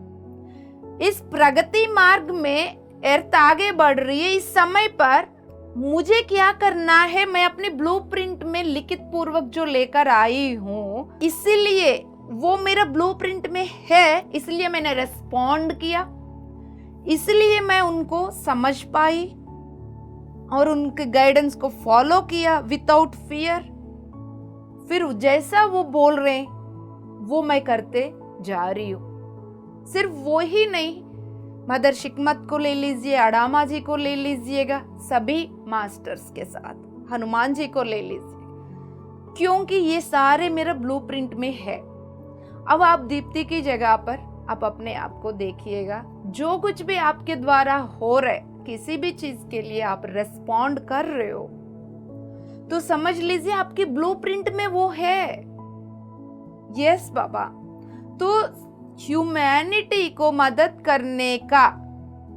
इस प्रगति मार्ग में अर्थ आगे बढ़ रही है। इस समय पर मुझे क्या करना है, मैं अपने ब्लूप्रिंट में लिखित पूर्वक जो लेकर आई हूं, इसीलिए वो मेरा ब्लूप्रिंट में है, इसलिए मैंने रेस्पॉन्ड किया, इसलिए मैं उनको समझ पाई और उनके गाइडेंस को फॉलो किया विदाउट फियर। फिर जैसा वो बोल रहे हैं वो मैं करते जा रही हूं। सिर्फ वो ही नहीं, मदर शिकमत को ले लीजिए, अडामा जी को ले लीजिएगा, सभी मास्टर्स के साथ, हनुमान जी को ले लीजिए, क्योंकि ये सारे मेरा ब्लूप्रिंट में है। अब आप दीप्ति की जगह पर आप अपने आप को देखिएगा, जो कुछ भी आपके द्वारा हो रहा है, किसी भी चीज के लिए आप रेस्पॉन्ड कर रहे हो, तो समझ लीजिए आपकी ब्लूप्रिंट में वो है। यस बाबा। तो ह्यूमैनिटी को मदद करने का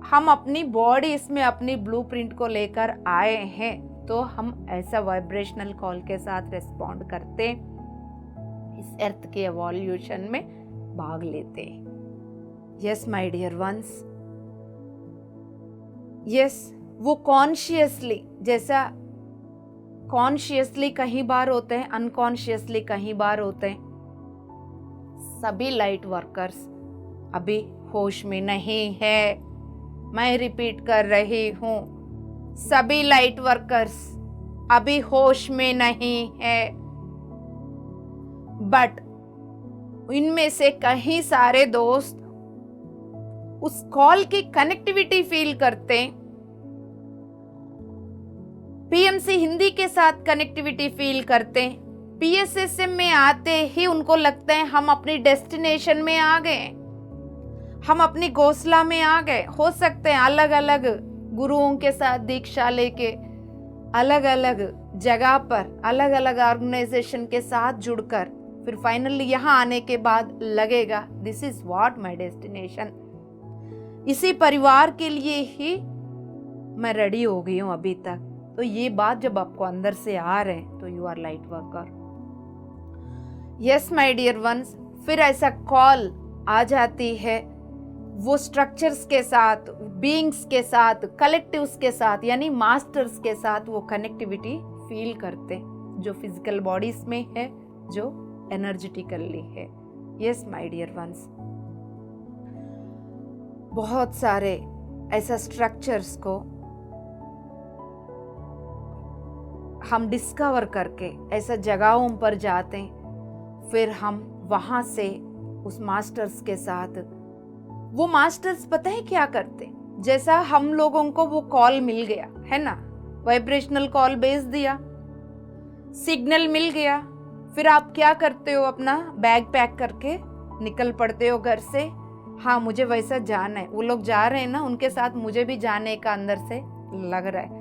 हम अपनी बॉडी इसमें अपनी ब्लूप्रिंट को लेकर आए हैं, तो हम ऐसा वाइब्रेशनल कॉल के साथ रेस्पॉन्ड करते, इस अर्थ के एवोल्यूशन में भाग लेते। Yes my dear ones, yes, वो कॉन्शियसली, जैसा कॉन्शियसली कहीं बार होते हैं, अनकॉन्शियसली कहीं बार होते हैं। सभी लाइट वर्कर्स अभी होश में नहीं है, मैं रिपीट कर रही हूं, सभी लाइट वर्कर्स अभी होश में नहीं है, बट इनमें से कई सारे दोस्त उस कॉल की कनेक्टिविटी फील करते हैं, पीएमसी हिंदी के साथ कनेक्टिविटी फील करते हैं, पीएसएसएम में आते ही उनको लगता है हम अपनी डेस्टिनेशन में आ गए, हम अपनी घोंसला में आ गए। हो सकते हैं अलग अलग गुरुओं के साथ दीक्षा लेके अलग अलग जगह पर अलग अलग ऑर्गेनाइजेशन के साथ जुड़कर फिर फाइनली यहाँ आने के बाद लगेगा this is what my destination. इसी परिवार के लिए ही मैं रेडी हो गई हूँ अभी तक। तो ये बात जब आपको अंदर से आ रहे हैं तो you are light worker. Yes my dear ones, फिर ऐसा कॉल आ जाती है वो स्ट्रक्चर्स के साथ, बीइंग्स के साथ, कलेक्टिव्स के साथ, यानी मास्टर्स के साथ वो कनेक्टिविटी फील करते हैं जो फिजिकल बॉडीज में है, जो एनर्जेटिकली है। यस माय डियर वंस, बहुत सारे ऐसा स्ट्रक्चर्स को हम डिस्कवर करके ऐसा जगहों पर जाते हैं, फिर हम वहां से उस मास्टर्स के साथ, वो मास्टर्स पता है क्या करते, जैसा हम लोगों को वो कॉल मिल गया है ना, वाइब्रेशनल कॉल भेज दिया, सिग्नल मिल गया, फिर आप क्या करते हो, अपना बैग पैक करके निकल पड़ते हो घर से। हाँ, मुझे वैसा जाना है, वो लोग जा रहे हैं ना, उनके साथ मुझे भी जाने का अंदर से लग रहा है।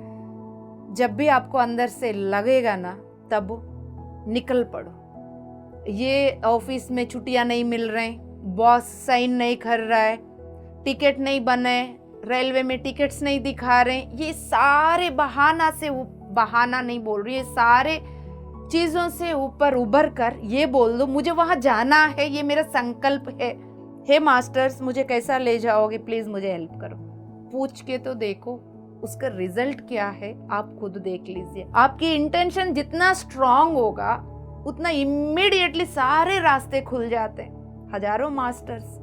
जब भी आपको अंदर से लगेगा ना, तब निकल पड़ो। ये ऑफिस में छुट्टियां नहीं मिल रहे, बॉस साइन नहीं कर रहा है, टिकट नहीं बने, रेलवे में टिकट्स नहीं दिखा रहे, ये सारे बहाना नहीं बोल रही, ये सारे चीजों से ऊपर उभर कर ये बोल दो, मुझे वहां जाना है, ये मेरा संकल्प है। हे मास्टर्स, मुझे कैसा ले जाओगे, प्लीज मुझे हेल्प करो। पूछ के तो देखो उसका रिजल्ट क्या है, आप खुद देख लीजिए। आपकी इंटेंशन जितना स्ट्रांग होगा उतना इमीडिएटली सारे रास्ते खुल जाते हैं। हजारों मास्टर्स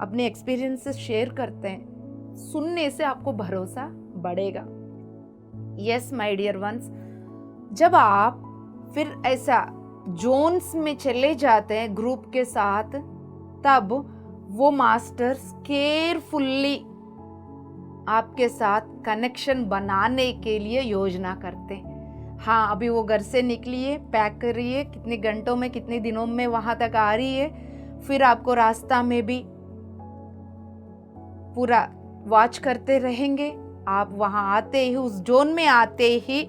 अपने एक्सपीरियंसेस शेयर करते हैं, सुनने से आपको भरोसा बढ़ेगा। यस माय डियर वंस, जब आप फिर ऐसा जोन्स में चले जाते हैं ग्रुप के साथ, तब वो मास्टर्स केयरफुल्ली आपके साथ कनेक्शन बनाने के लिए योजना करते हैं। हाँ, अभी वो घर से निकली है, पैक कर रही है, कितने घंटों में, कितने दिनों में वहां तक आ रही है, फिर आपको रास्ता में भी पूरा वॉच करते रहेंगे। आप वहां आते ही, उस जोन में आते ही,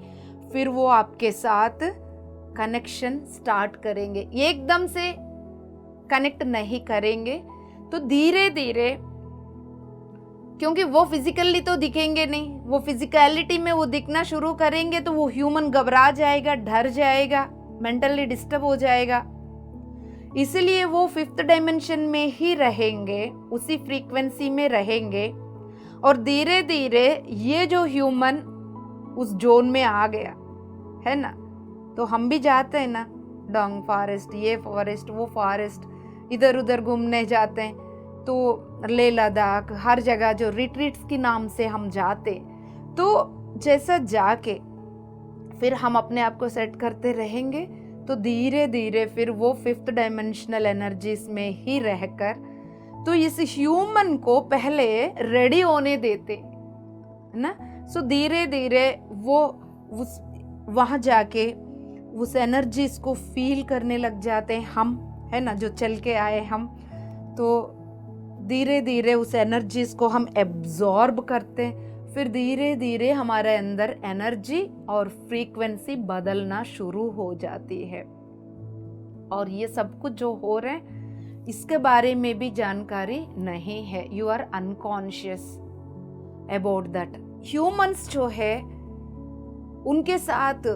फिर वो आपके साथ कनेक्शन स्टार्ट करेंगे। एकदम से कनेक्ट नहीं करेंगे, तो धीरे धीरे, क्योंकि वो फिजिकली तो दिखेंगे नहीं, वो फिजिकलिटी में वो दिखना शुरू करेंगे तो वो ह्यूमन घबरा जाएगा, डर जाएगा, मेंटली डिस्टर्ब हो जाएगा। इसलिए वो 5th डायमेंशन में ही रहेंगे, उसी फ्रीक्वेंसी में रहेंगे, और धीरे धीरे ये जो ह्यूमन उस जोन में आ गया है ना, तो हम भी जाते हैं ना, डोंग फॉरेस्ट, ये फॉरेस्ट, वो फॉरेस्ट, इधर उधर घूमने जाते हैं, तो लेह लद्दाख, हर जगह जो रिट्रीट्स के नाम से हम जाते, तो जैसा जाके फिर हम अपने आप को सेट करते रहेंगे, तो धीरे धीरे फिर वो 5th डायमेंशनल एनर्जीज में ही रहकर, तो इस ह्यूमन को पहले रेडी होने देते ना, सो धीरे धीरे वो वहाँ जाके उस एनर्जीज को फील करने लग जाते हैं हम, है ना, जो चल के आए हम, तो धीरे धीरे उस एनर्जीज को हम एब्जॉर्ब करते हैं, फिर धीरे धीरे हमारे अंदर एनर्जी और फ्रीक्वेंसी बदलना शुरू हो जाती है। और ये सब कुछ जो हो रहा है, इसके बारे में भी जानकारी नहीं है, you are unconscious about that. Humans जो है, उनके साथ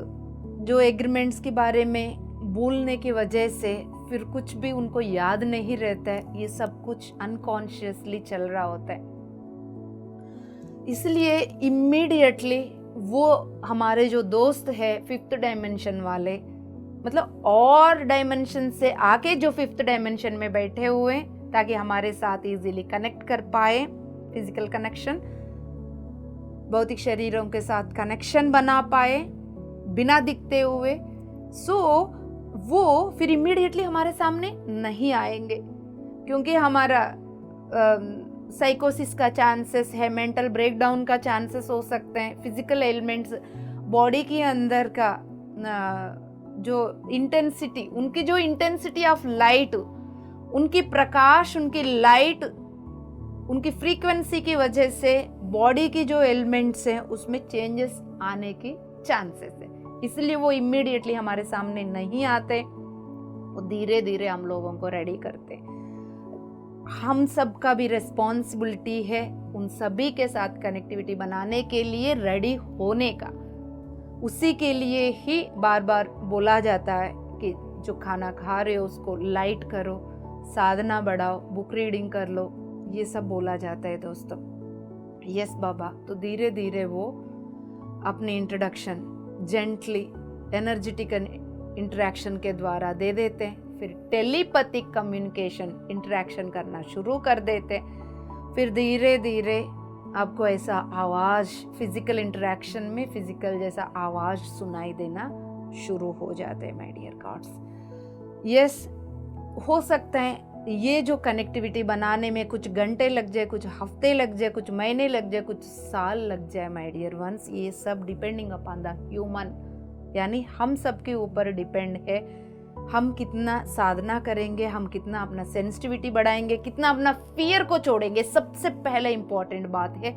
जो एग्रीमेंट्स के बारे में भूलने की वजह से फिर कुछ भी उनको याद नहीं रहता है, ये सब कुछ अनकॉन्शियसली चल रहा होता है। इसलिए इमीडिएटली वो हमारे जो दोस्त है 5th डायमेंशन वाले, मतलब और डायमेंशन से आके जो 5th डायमेंशन में बैठे हुए, ताकि हमारे साथ इजीली कनेक्ट कर पाए, फिजिकल कनेक्शन, भौतिक शरीरों के साथ कनेक्शन बना पाए बिना दिखते हुए, सो वो फिर इमीडिएटली हमारे सामने नहीं आएंगे, क्योंकि हमारा साइकोसिस का चांसेस है, मेंटल ब्रेकडाउन का चांसेस हो सकते हैं, फिजिकल एलिमेंट्स, बॉडी के अंदर का जो इंटेंसिटी, उनकी जो इंटेंसिटी ऑफ लाइट, उनकी प्रकाश, उनकी लाइट, उनकी फ्रीक्वेंसी की वजह से बॉडी की जो एलिमेंट्स हैं उसमें चेंजेस आने की चांसेस है। इसलिए वो इमीडिएटली हमारे सामने नहीं आते, वो धीरे धीरे हम लोगों को रेडी करते। हम सब का भी रिस्पॉन्सिबिलिटी है उन सभी के साथ कनेक्टिविटी बनाने के लिए रेडी होने का। उसी के लिए ही बार बार बोला जाता है कि जो खाना खा रहे हो उसको लाइट करो, साधना बढ़ाओ, बुक रीडिंग कर लो, ये सब बोला जाता है दोस्तों। यस बाबा। तो धीरे धीरे वो अपनी इंट्रोडक्शन जेंटली एनर्जेटिक इंटरेक्शन के द्वारा दे देते हैं। फिर टेलीपैथिक कम्युनिकेशन इंटरेक्शन करना शुरू कर देते हैं। फिर धीरे धीरे आपको ऐसा आवाज़ फिजिकल इंटरेक्शन में फिजिकल जैसा आवाज़ सुनाई देना शुरू हो जाते हैं माय डियर गॉड्स। यस, हो सकता है ये जो कनेक्टिविटी बनाने में कुछ घंटे लग जाए, कुछ हफ्ते लग जाए, कुछ महीने लग जाए, कुछ साल लग जाए माय डियर वंस। ये सब डिपेंडिंग अपॉन द ह्यूमन, यानी हम सब के ऊपर डिपेंड है। हम कितना साधना करेंगे, हम कितना अपना सेंसिटिविटी बढ़ाएंगे, कितना अपना फियर को छोड़ेंगे। सबसे पहले इंपॉर्टेंट बात है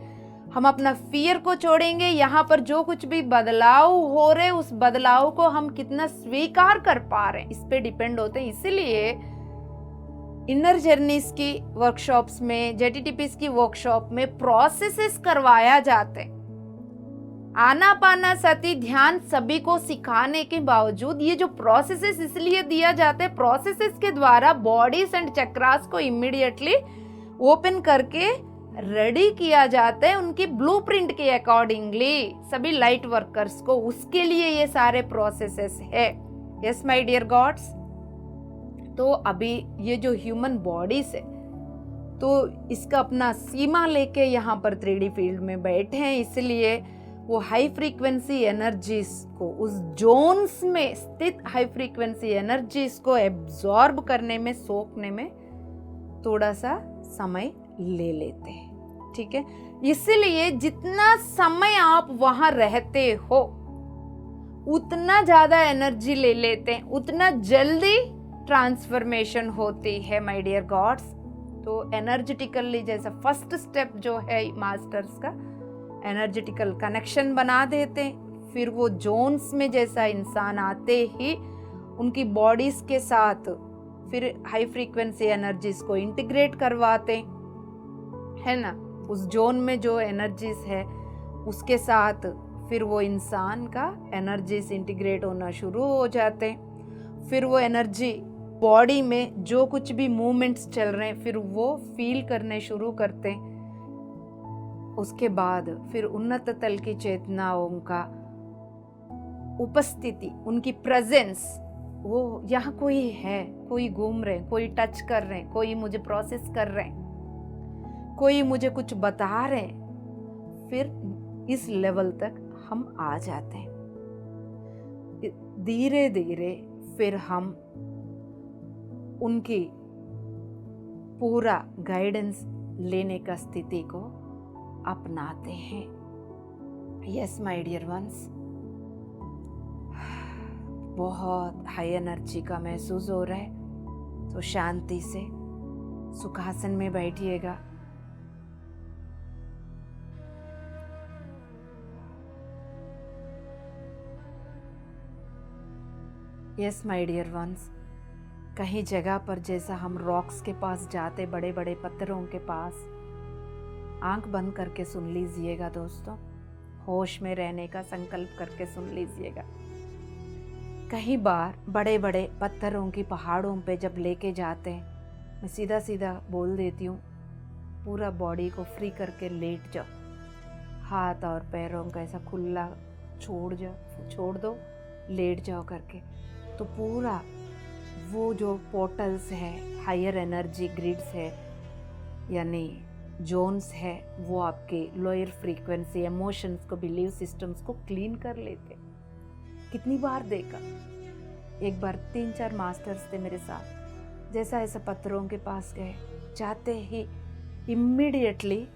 हम अपना फियर को छोड़ेंगे। यहाँ पर जो कुछ भी बदलाव हो रहे उस बदलाव को हम कितना स्वीकार कर पा रहे हैं, इस पे डिपेंड होते हैं। इसीलिए इनर जर्नीज की वर्कशॉप्स में, जेटीटीपीस की वर्कशॉप में प्रोसेसेस करवाया जाते हैं। आनापाना सती ध्यान सभी को सिखाने के बावजूद ये जो प्रोसेसेस इसलिए दिया जाता है, प्रोसेसेस के द्वारा बॉडीज एंड चक्रास को इमीडिएटली ओपन करके रेडी किया जाता है उनकी ब्लूप्रिंट के अकॉर्डिंगली सभी लाइट वर्कर्स को। उसके लिए ये सारे प्रोसेसेस है। Yes my dear gods. तो अभी ये जो ह्यूमन बॉडीज है तो इसका अपना सीमा लेके यहाँ पर 3D फील्ड में बैठे हैं, इसलिए वो हाई फ्रीक्वेंसी एनर्जीज को, उस जोन्स में स्थित हाई फ्रीक्वेंसी एनर्जीज को एब्जॉर्ब करने में, सोखने में थोड़ा सा समय ले लेते हैं। ठीक है, इसलिए जितना समय आप वहां रहते हो उतना ज्यादा एनर्जी ले लेते हैं, उतना जल्दी ट्रांसफॉर्मेशन होती है माय डियर गॉड्स। तो एनर्जेटिकली जैसा फर्स्ट स्टेप जो है मास्टर्स का, एनर्जेटिकल कनेक्शन बना देते हैं। फिर वो जोन्स में जैसा इंसान आते ही उनकी बॉडीज के साथ फिर हाई फ्रीक्वेंसी एनर्जीज को इंटीग्रेट करवाते है ना। उस जोन में जो एनर्जीज है उसके साथ फिर वो इंसान का एनर्जीज इंटीग्रेट होना शुरू हो जाते हैं। फिर वो एनर्जी बॉडी में जो कुछ भी मूवमेंट्स चल रहे हैं फिर वो फील करने शुरू करते हैं। उसके बाद फिर उन्नत तल की चेतनाओं का उपस्थिति, उनकी प्रेजेंस, वो यहाँ कोई है, कोई घूम रहे, कोई टच कर रहे, कोई मुझे प्रोसेस कर रहे, कोई मुझे कुछ बता रहे, फिर इस लेवल तक हम आ जाते हैं। धीरे धीरे फिर हम उनकी पूरा गाइडेंस लेने का स्थिति को अपनाते हैं। यस माय डियर वंस, बहुत हाई एनर्जी का महसूस हो रहा है तो शांति से सुखासन में बैठिएगा। यस माय डियर वंस, कहीं जगह पर जैसा हम रॉक्स के पास जाते, बड़े बड़े पत्थरों के पास, आंख बंद करके सुन लीजिएगा दोस्तों, होश में रहने का संकल्प करके सुन लीजिएगा। कई बार बड़े बड़े पत्थरों की पहाड़ों पे जब लेके जाते हैं, मैं सीधा सीधा बोल देती हूँ पूरा बॉडी को फ्री करके लेट जाओ, हाथ और पैरों का ऐसा खुला छोड़ दो, लेट जाओ करके। तो पूरा वो जो पोर्टल्स है, हायर एनर्जी ग्रिड्स है यानी जोन्स है, वो आपके लोअर फ्रीक्वेंसी इमोशंस को, बिलीव सिस्टम्स को क्लीन कर लेते। कितनी बार देखा, एक बार 3-4 मास्टर्स थे मेरे साथ, जैसा ऐसा पत्थरों के पास गए, जाते ही इमीडिएटली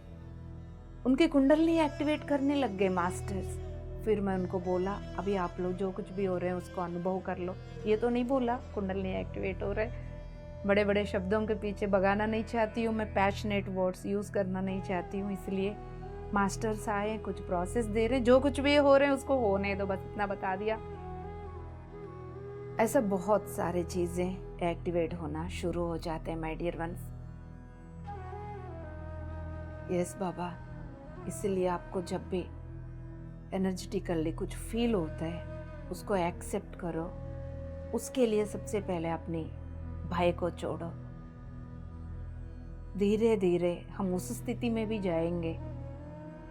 उनकी कुंडलनी एक्टिवेट करने लग गए मास्टर्स। फिर मैं उनको बोला अभी आप लोग जो कुछ भी हो रहे हैं उसको अनुभव कर लो। ये तो नहीं बोला कुंडलनी एक्टिवेट हो रहा है, बड़े बड़े शब्दों के पीछे भगाना नहीं चाहती हूँ मैं, पैशनेट वर्ड्स यूज़ करना नहीं चाहती हूँ, इसलिए मास्टर्स आए, कुछ प्रोसेस दे रहे, जो कुछ भी हो रहे हैं उसको होने दो, बस इतना बता दिया। ऐसा बहुत सारे चीज़ें एक्टिवेट होना शुरू हो जाते हैं माय डियर वंस। यस बाबा, इसलिए आपको जब भी एनर्जेटिकली कुछ फील होता है उसको एक्सेप्ट करो। उसके लिए सबसे पहले अपने भय को छोड़ो। धीरे धीरे हम उस स्थिति में भी जाएंगे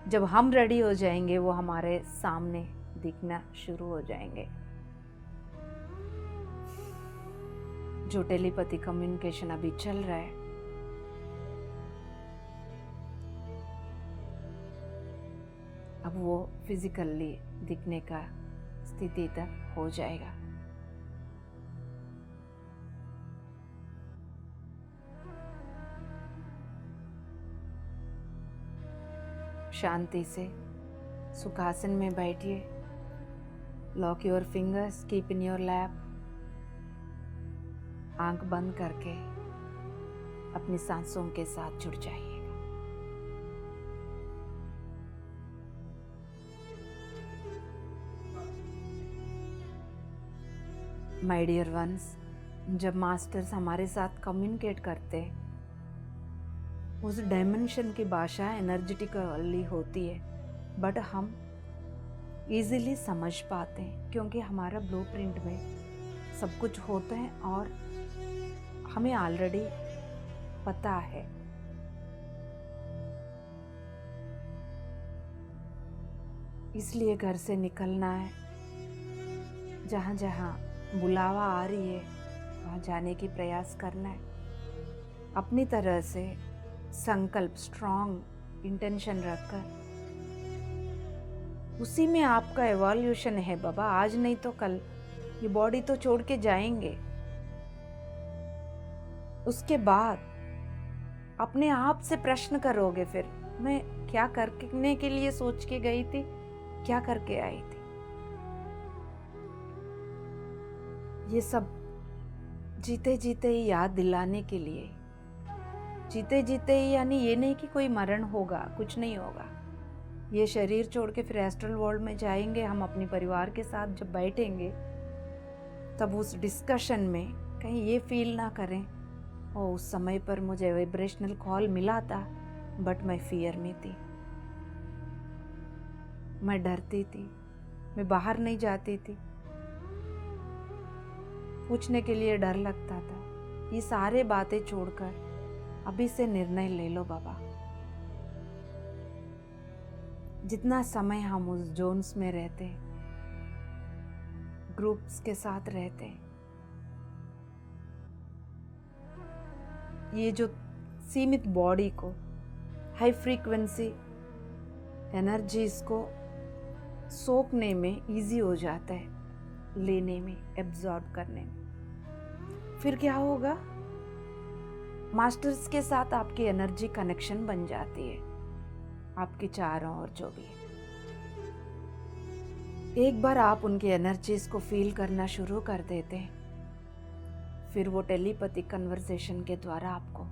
जब हम रेडी हो जाएंगे, वो हमारे सामने दिखना शुरू हो जाएंगे। जो टेलीपैथी कम्युनिकेशन अभी चल रहा है, अब वो फिजिकली दिखने का स्थिति तक हो जाएगा। शांति से सुखासन में बैठिए। Lock your fingers, keep in your lap. आंख बंद करके अपनी सांसों के साथ जुड़ जाइएगा। माय डियर वंस, जब मास्टर्स हमारे साथ कम्युनिकेट करते, उस डायमेंशन की भाषा एनर्जेटिकली होती है, बट हम इजीली समझ पाते हैं क्योंकि हमारा ब्लूप्रिंट में सब कुछ होता है और हमें ऑलरेडी पता है। इसलिए घर से निकलना है, जहाँ जहाँ बुलावा आ रही है वहाँ जाने की प्रयास करना है। अपनी तरह से संकल्प, स्ट्रॉन्ग इंटेंशन रखकर उसी में आपका एवोल्यूशन है बाबा। आज नहीं तो कल ये बॉडी तो छोड़ के जाएंगे। उसके बाद अपने आप से प्रश्न करोगे, फिर मैं क्या करने के लिए सोच के गई थी, क्या करके आई थी। ये सब जीते जीते ही याद दिलाने के लिए। जीते जीते ही यानी ये नहीं कि कोई मरण होगा, कुछ नहीं होगा। ये शरीर छोड़ के फिर एस्ट्रल वर्ल्ड में जाएंगे। हम अपने परिवार के साथ जब बैठेंगे तब उस डिस्कशन में कहीं ये फील ना करें, ओ उस समय पर मुझे वाइब्रेशनल कॉल मिला था बट मैं फियर में थी, मैं डरती थी, मैं बाहर नहीं जाती थी, पूछने के लिए डर लगता था। ये सारे बातें छोड़कर अभी से निर्णय ले लो बाबा। जितना समय हम उस जोन्स में रहते, ग्रुप्स के साथ रहते, ये जो सीमित बॉडी को हाई फ्रीक्वेंसी एनर्जीज को सोखने में इजी हो जाता है, लेने में, एब्जॉर्ब करने में। फिर क्या होगा, मास्टर्स के साथ आपकी एनर्जी कनेक्शन बन जाती है, आपके चारों ओर जो भी है। एक बार आप उनकी एनर्जीज को फील करना शुरू कर देते हैं, फिर वो टेलीपैथिक कन्वर्सेशन के द्वारा आपको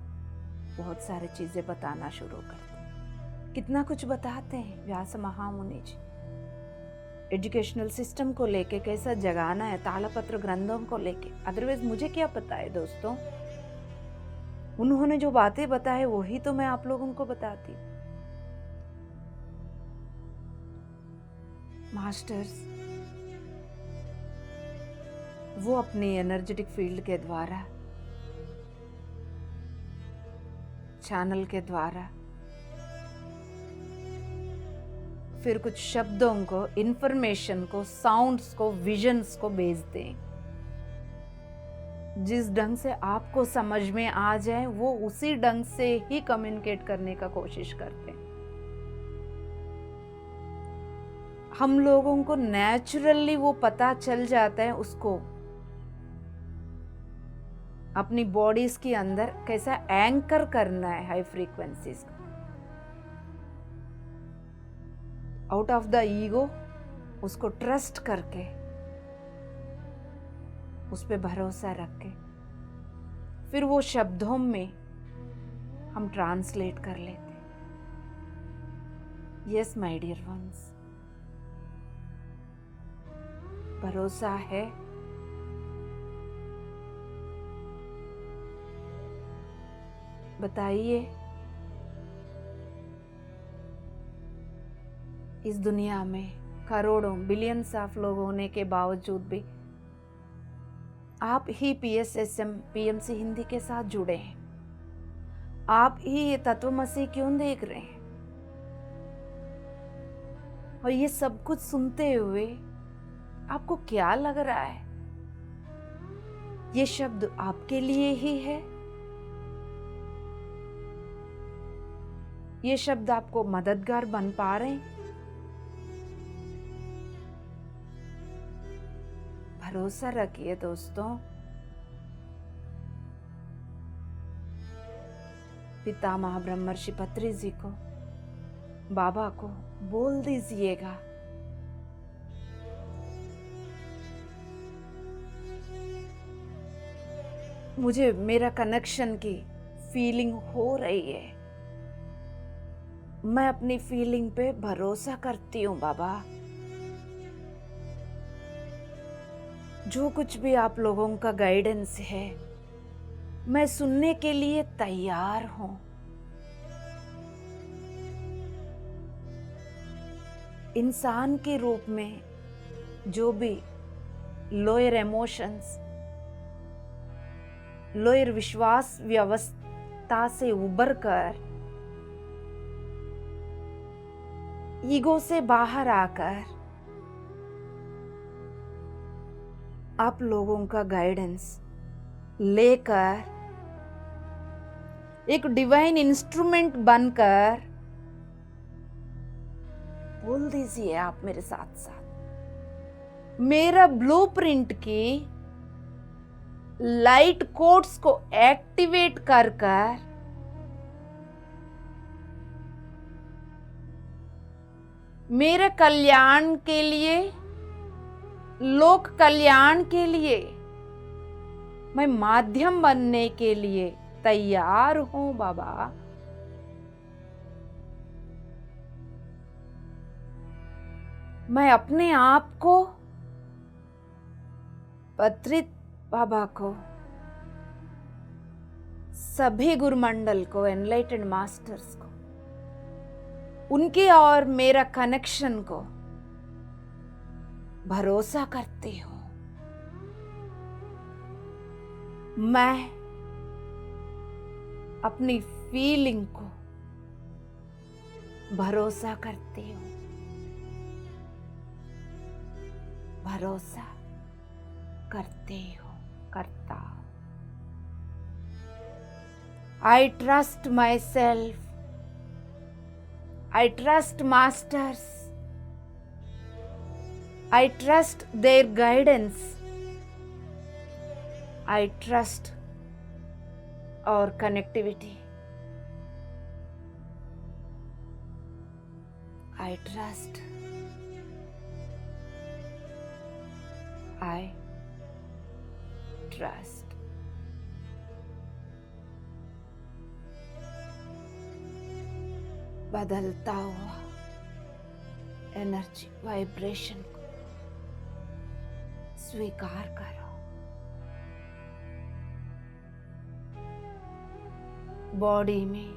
बहुत सारी चीजें बताना शुरू करते हैं। कितना कुछ बताते हैं व्यास महामुनि जी। एजुकेशनल सिस्टम को लेके कैसा जगाना है, तालपत्र ग्रंथों को लेके। अदरवाइज मुझे क्या पता है दोस्तों, उन्होंने जो बातें बताए वही तो मैं आप लोगों को बताती हूँ। मास्टर्स वो अपनी एनर्जेटिक फील्ड के द्वारा, चैनल के द्वारा, फिर कुछ शब्दों को, इंफॉर्मेशन को, साउंड्स को, विजन्स को भेजते हैं। जिस ढंग से आपको समझ में आ जाए वो उसी ढंग से ही कम्युनिकेट करने का कोशिश करते हैं। हम लोगों को नेचुरली वो पता चल जाता है उसको अपनी बॉडीज के अंदर कैसा एंकर करना है हाई फ्रीक्वेंसीज को। आउट ऑफ द ईगो उसको ट्रस्ट करके, उस पे भरोसा रख के, फिर वो शब्दों में हम ट्रांसलेट कर लेते। यस माय डियर वंस, भरोसा है, बताइए इस दुनिया में करोड़ों बिलियंस ऑफ लोग होने के बावजूद भी आप ही PSSM PMC हिंदी के साथ जुड़े हैं। आप ही ये तत्वमसी क्यों देख रहे हैं? और ये सब कुछ सुनते हुए आपको क्या लग रहा है? ये शब्द आपके लिए ही है? ये शब्द आपको मददगार बन पा रहे हैं? भरोसा रखिए दोस्तों, पितामह ब्रह्मर्षि पत्री जी को, बाबा को बोल दीजिएगा, मुझे मेरा कनेक्शन की फीलिंग हो रही है, मैं अपनी फीलिंग पे भरोसा करती हूँ बाबा। जो कुछ भी आप लोगों का गाइडेंस है, मैं सुनने के लिए तैयार हूं। इंसान के रूप में जो भी लोअर इमोशंस, लोअर विश्वास व्यवस्था से उबर कर, ईगो से बाहर आकर आप लोगों का गाइडेंस लेकर एक डिवाइन इंस्ट्रूमेंट बनकर बोल दीजिए आप मेरे साथ साथ, मेरा ब्लूप्रिंट की लाइट कोड्स को एक्टिवेट कर कर मेरे कल्याण के लिए, लोक कल्याण के लिए मैं माध्यम बनने के लिए तैयार हूं बाबा। मैं अपने आप को, पत्रित बाबा को, सभी गुरुमंडल को, एनलाइटेंड मास्टर्स को, उनके और मेरा कनेक्शन को भरोसा करती हूं। मैं अपनी फीलिंग को भरोसा करती हूं, भरोसा करती हूं, करता हूं। I trust my self, I trust masters, I trust their guidance. I trust our connectivity. I trust. I trust. बदलता हुआ एनर्जी वाइब्रेशन को स्वीकार करो। बॉडी में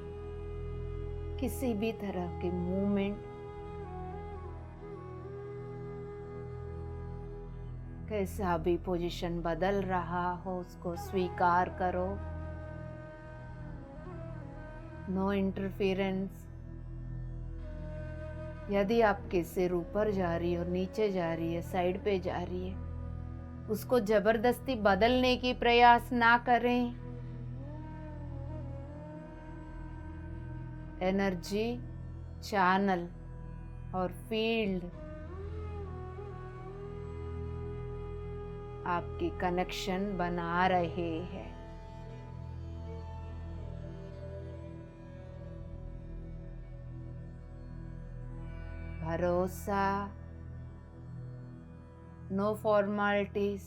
किसी भी तरह के मूवमेंट, कैसा भी पोजीशन बदल रहा हो, उसको स्वीकार करो। No interference. यदि आपके सिर ऊपर जा रही है और नीचे जा रही है, साइड पे जा रही है, उसको जबरदस्ती बदलने की प्रयास ना करें। एनर्जी, चैनल और फील्ड आपकी कनेक्शन बना रहे हैं। भरोसा, नो फॉर्मेलिटीज।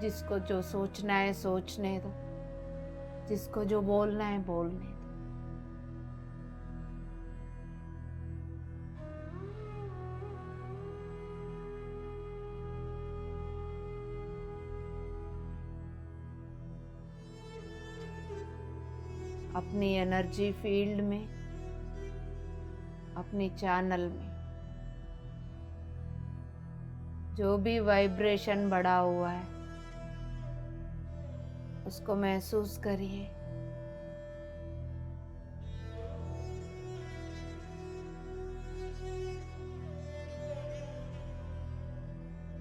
जिसको जो सोचना है सोचने दो, जिसको जो बोलना है बोलने दो। अपनी एनर्जी फील्ड में, अपनी चैनल में जो भी वाइब्रेशन बढ़ा हुआ है उसको महसूस करिए।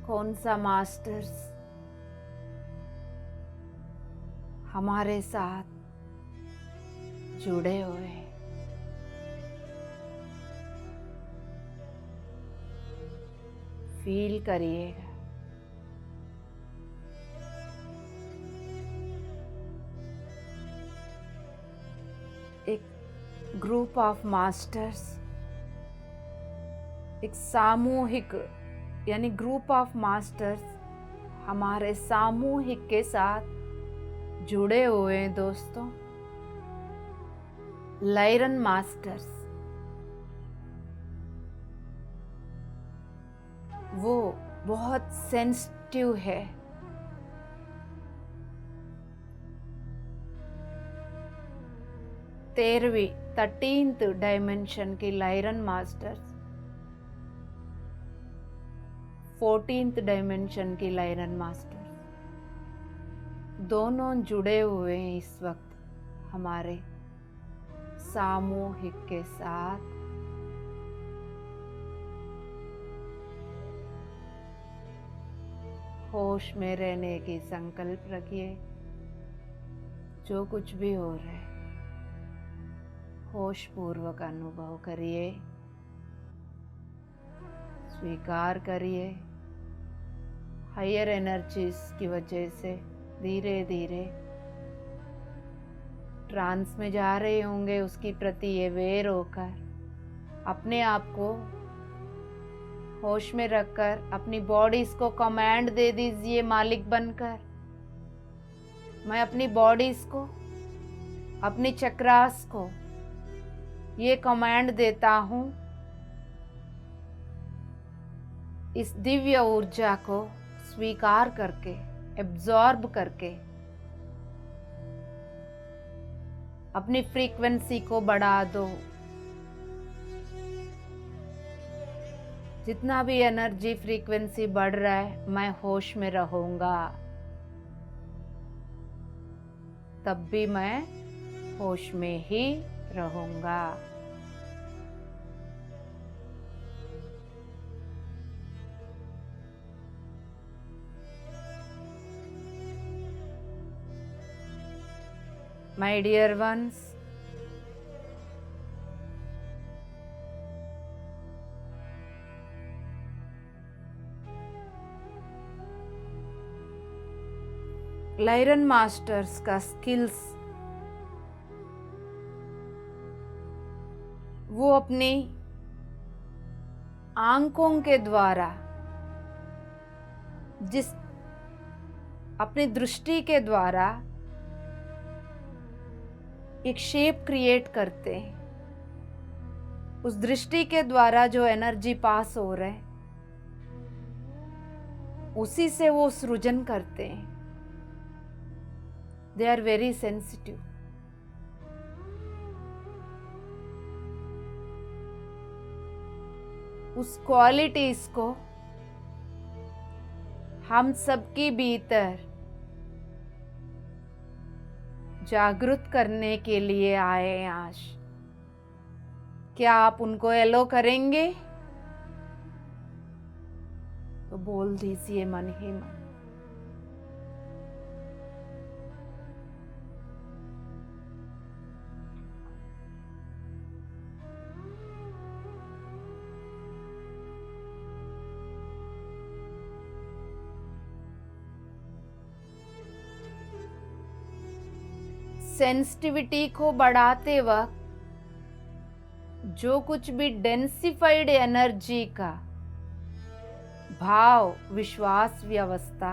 कौन सा मास्टर्स हमारे साथ जुड़े हुए हैं। फील करिएगा। एक ग्रुप ऑफ मास्टर्स, एक सामूहिक यानी ग्रुप ऑफ मास्टर्स हमारे सामूहिक के साथ जुड़े हुए हैं दोस्तों। लायरन मास्टर्स वो बहुत सेंसिटिव है। तेरहवीं 13th डायमेंशन की लायरन मास्टर्स 14th डायमेंशन की लायरन मास्टर्स दोनों जुड़े हुए हैं इस वक्त हमारे सामूहिक के साथ। होश में रहने की संकल्प रखिए। जो कुछ भी हो रहा है होश पूर्वक अनुभव करिए, स्वीकार करिए। हायर एनर्जीज की वजह से धीरे धीरे ट्रांस में जा रहे होंगे, उसकी प्रति अवेयर होकर अपने आप को होश में रखकर अपनी बॉडीज को कमांड दे दीजिए मालिक बनकर। मैं अपनी बॉडीज को, अपनी चक्रास को ये कमांड देता हूं, इस दिव्य ऊर्जा को स्वीकार करके, एब्जॉर्ब करके अपनी फ्रीक्वेंसी को बढ़ा दो। जितना भी एनर्जी फ्रीक्वेंसी बढ़ रहा है मैं होश में रहूंगा, तब भी मैं होश में ही रहूंगा। My dear ones, लायरन मास्टर्स का स्किल्स वो अपनी आंखों के द्वारा, जिस अपनी दृष्टि के द्वारा एक शेप क्रिएट करते हैं। उस दृष्टि के द्वारा जो एनर्जी पास हो रहा है उसी से वो सृजन करते हैं। They are very sensitive. उस क्वालिटीज को हम सबके भीतर जागृत करने के लिए आए आज। क्या आप उनको एलो करेंगे? तो बोल दीजिए मन ही मन। सेंसिटिविटी को बढ़ाते वक्त जो कुछ भी डेंसिफाइड एनर्जी का भाव, विश्वास, व्यवस्था,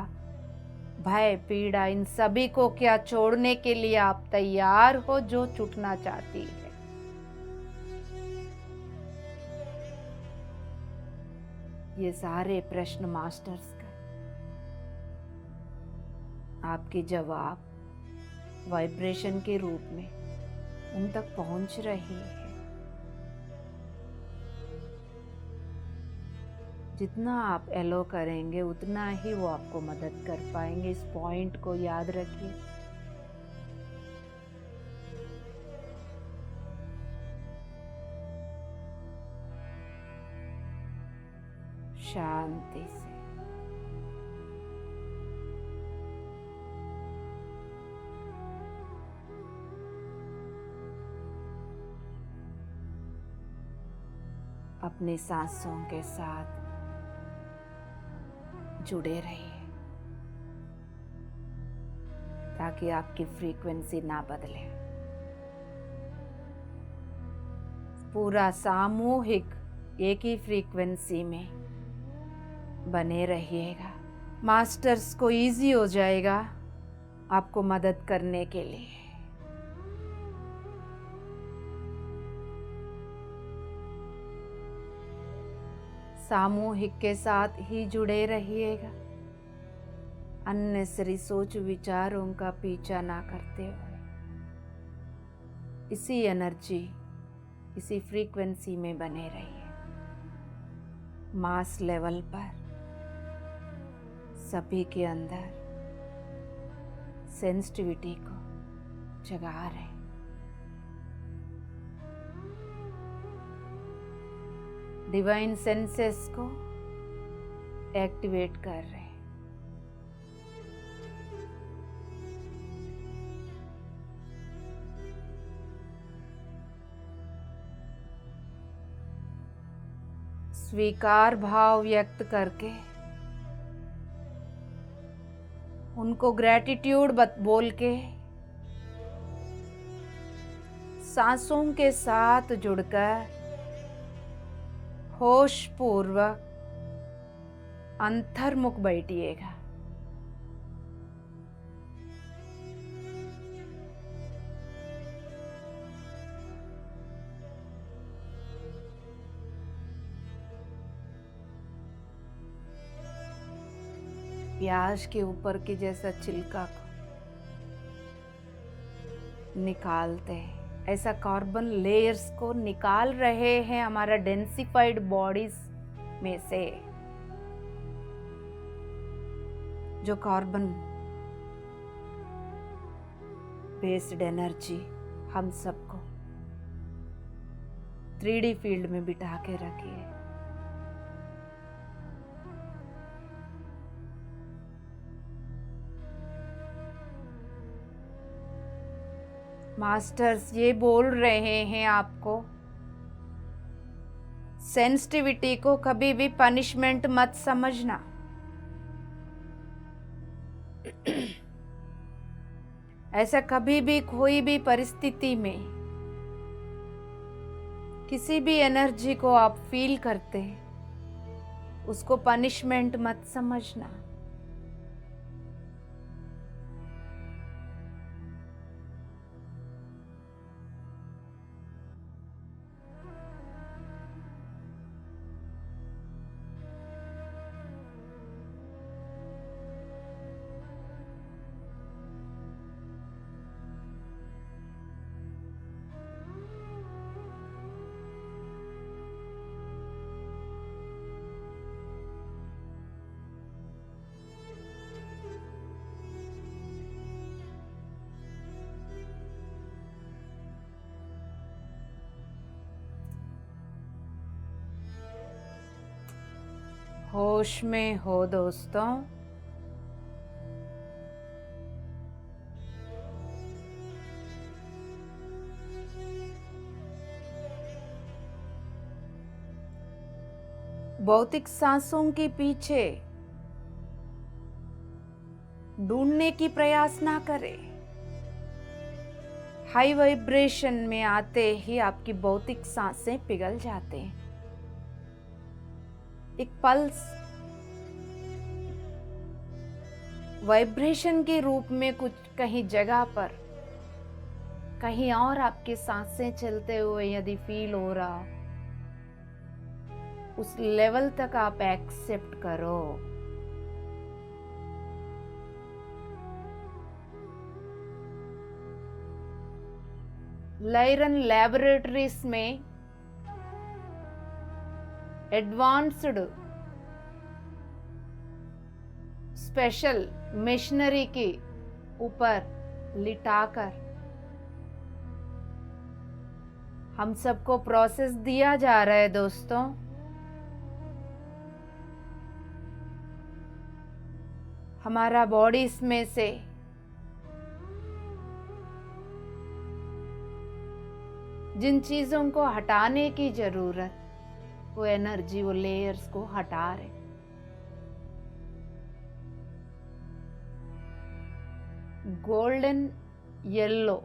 भय, पीड़ा, इन सभी को क्या छोड़ने के लिए आप तैयार हो जो छूटना चाहती है? ये सारे प्रश्न मास्टर्स का आपके जवाब वाइब्रेशन के रूप में उन तक पहुंच रही है। जितना आप एलो करेंगे उतना ही वो आपको मदद कर पाएंगे। इस पॉइंट को याद रखिए। शांति से अपनी सांसों के साथ जुड़े रहिए ताकि आपकी फ्रीक्वेंसी ना बदले। पूरा सामूहिक एक ही फ्रीक्वेंसी में बने रहिएगा। मास्टर्स को इजी हो जाएगा आपको मदद करने के लिए। सामूहिक के साथ ही जुड़े रहिएगा। अननेसेसरी सोच विचारों का पीछा ना करते हुए इसी एनर्जी, इसी फ्रीक्वेंसी में बने रहिए। मास लेवल पर सभी के अंदर सेंसिटिविटी को जगा रहे। डिवाइन सेंसेस को एक्टिवेट कर रहे। स्वीकार भाव व्यक्त करके उनको ग्रैटिट्यूड बोल के सांसों के साथ जुड़कर होश पूर्वक अंतर्मुख बैठिएगा। प्याज के ऊपर के जैसा छिलका को निकालते हैं, ऐसा कार्बन लेयर्स को निकाल रहे हैं हमारा डेंसिफाइड बॉडीज में से। जो कार्बन बेस्ड एनर्जी हम सबको 3D फील्ड में बिठा के रखिए। मास्टर्स ये बोल रहे हैं आपको, सेंसिटिविटी को कभी भी पनिशमेंट मत समझना। ऐसा कभी भी कोई भी परिस्थिति में किसी भी एनर्जी को आप फील करते उसको पनिशमेंट मत समझना। होश में हो दोस्तों। भौतिक सांसों के पीछे ढूंढने की प्रयास ना करें। हाई वाइब्रेशन में आते ही आपकी भौतिक सांसें पिघल जाते हैं। एक पल्स वाइब्रेशन के रूप में कुछ कहीं जगह पर कहीं और आपके सांसें चलते हुए यदि फील हो रहा, उस लेवल तक आप एक्सेप्ट करो। लायरन लैबोरेटरीज में एडवांस्ड स्पेशल मशीनरी के ऊपर लिटाकर हम सबको प्रोसेस दिया जा रहा है दोस्तों। हमारा बॉडी इसमें से जिन चीजों को हटाने की जरूरत, वो एनर्जी, वो लेयर्स को हटा रहे। गोल्डन येलो,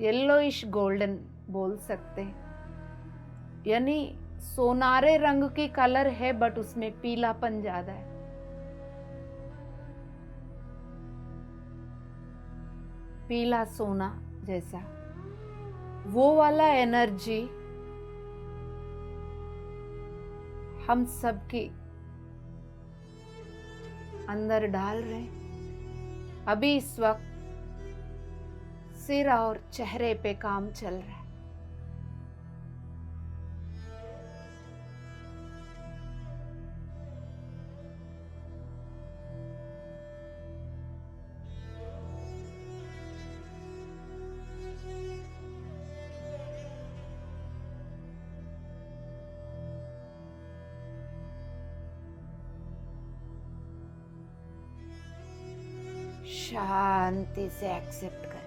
येलोइश गोल्डन बोल सकते, यानी सोनारे रंग की कलर है बट उसमें पीलापन ज्यादा है। पीला सोना जैसा वो वाला एनर्जी हम सबके अंदर डाल रहे हैं। अभी इस वक्त सिर और चेहरे पे काम चल रहा है। शांति से एक्सेप्ट करें।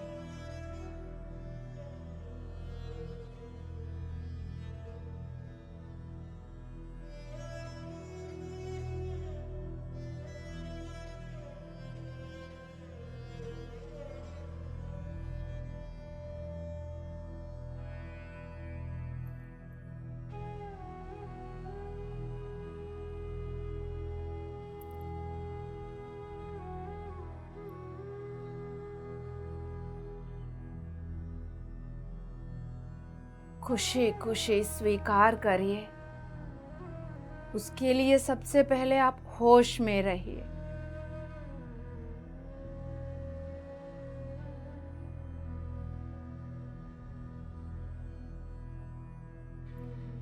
खुशी खुशी स्वीकार करिए। उसके लिए सबसे पहले आप होश में रहिए।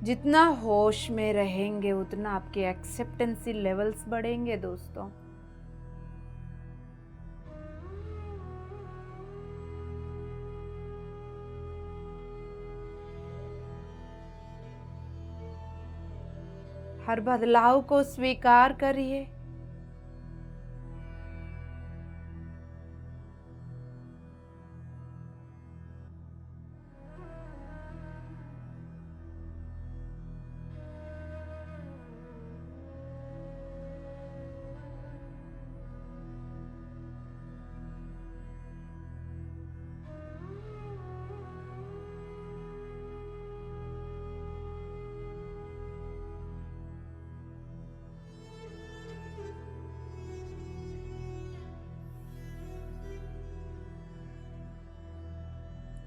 जितना होश में रहेंगे उतना आपके एक्सेप्टेंसी लेवल्स बढ़ेंगे दोस्तों। हर बदलाव को स्वीकार करिए।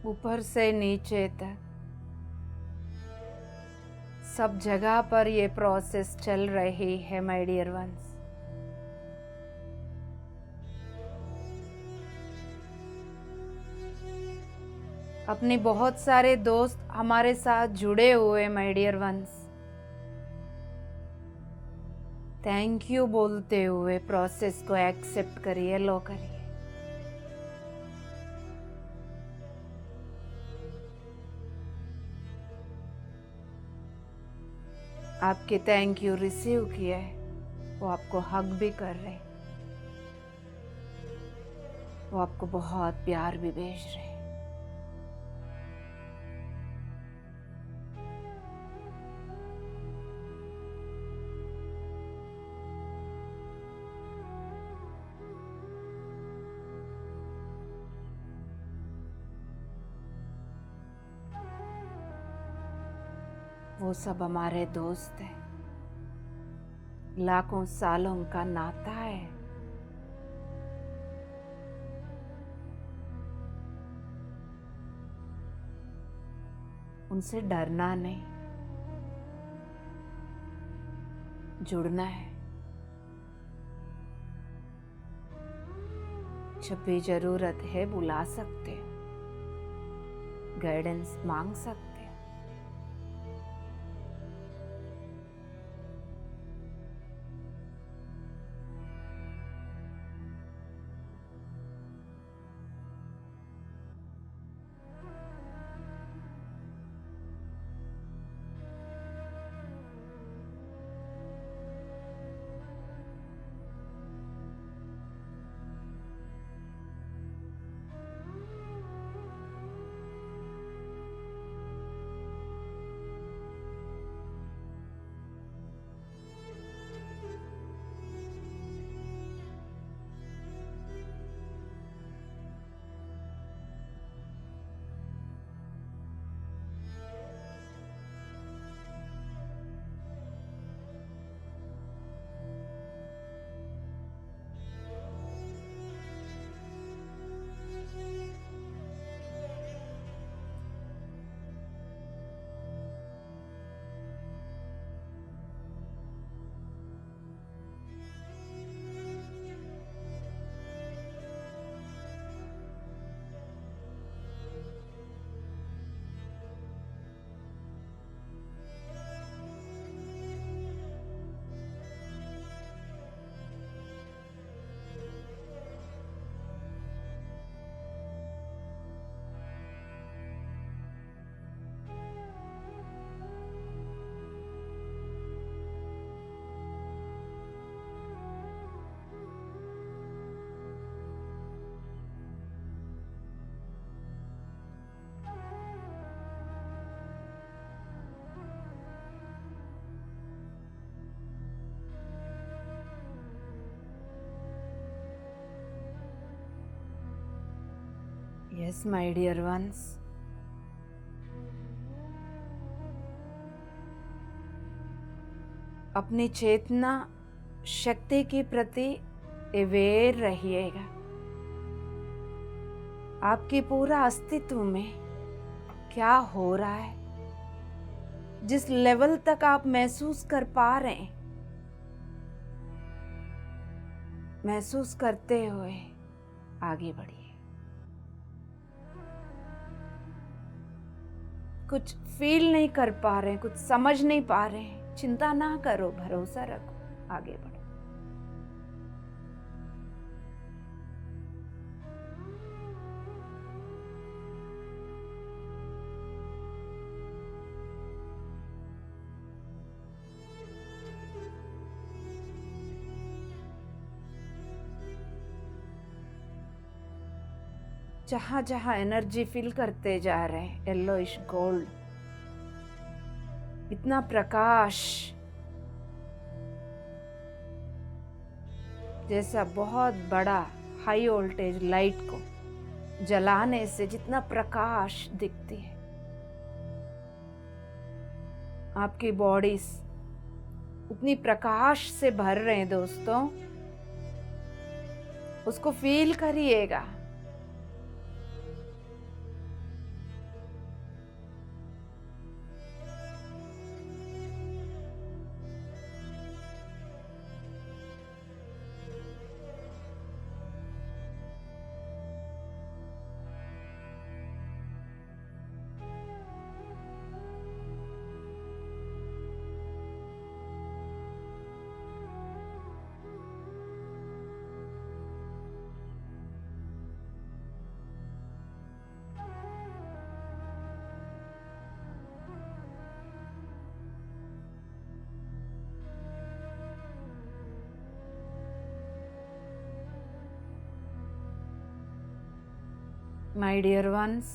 ऊपर से नीचे तक सब जगह पर ये प्रोसेस चल रही है माय डियर वंस। अपने बहुत सारे दोस्त हमारे साथ जुड़े हुए my dear ones. Thank you बोलते हुए प्रोसेस को एक्सेप्ट करिए, लो करिए। आपके थैंक यू रिसीव किया है, वो आपको हग भी कर रहे, वो आपको बहुत प्यार भी भेज रहे। वो सब हमारे दोस्त हैं, लाखों सालों का नाता है। उनसे डरना नहीं, जुड़ना है। जब भी जरूरत है बुला सकते हो, गाइडेंस मांग सकते हो। Yes, my dear ones. अपनी चेतना शक्ति के प्रति अवेयर रहिएगा। आपके पूरा अस्तित्व में क्या हो रहा है, जिस लेवल तक आप महसूस कर पा रहे हैं, महसूस करते हुए आगे बढ़िए। कुछ फील नहीं कर पा रहे हैं, कुछ समझ नहीं पा रहे हैं, चिंता ना करो, भरोसा रखो, आगे बढ़ो। जहां जहां एनर्जी फील करते जा रहे हैं, येलोइश गोल्ड, इतना प्रकाश जैसा बहुत बड़ा हाई वोल्टेज लाइट को जलाने से जितना प्रकाश दिखती है, आपकी बॉडीज उतनी प्रकाश से भर रहे हैं दोस्तों। उसको फील करिएगा। माय डियर वंस,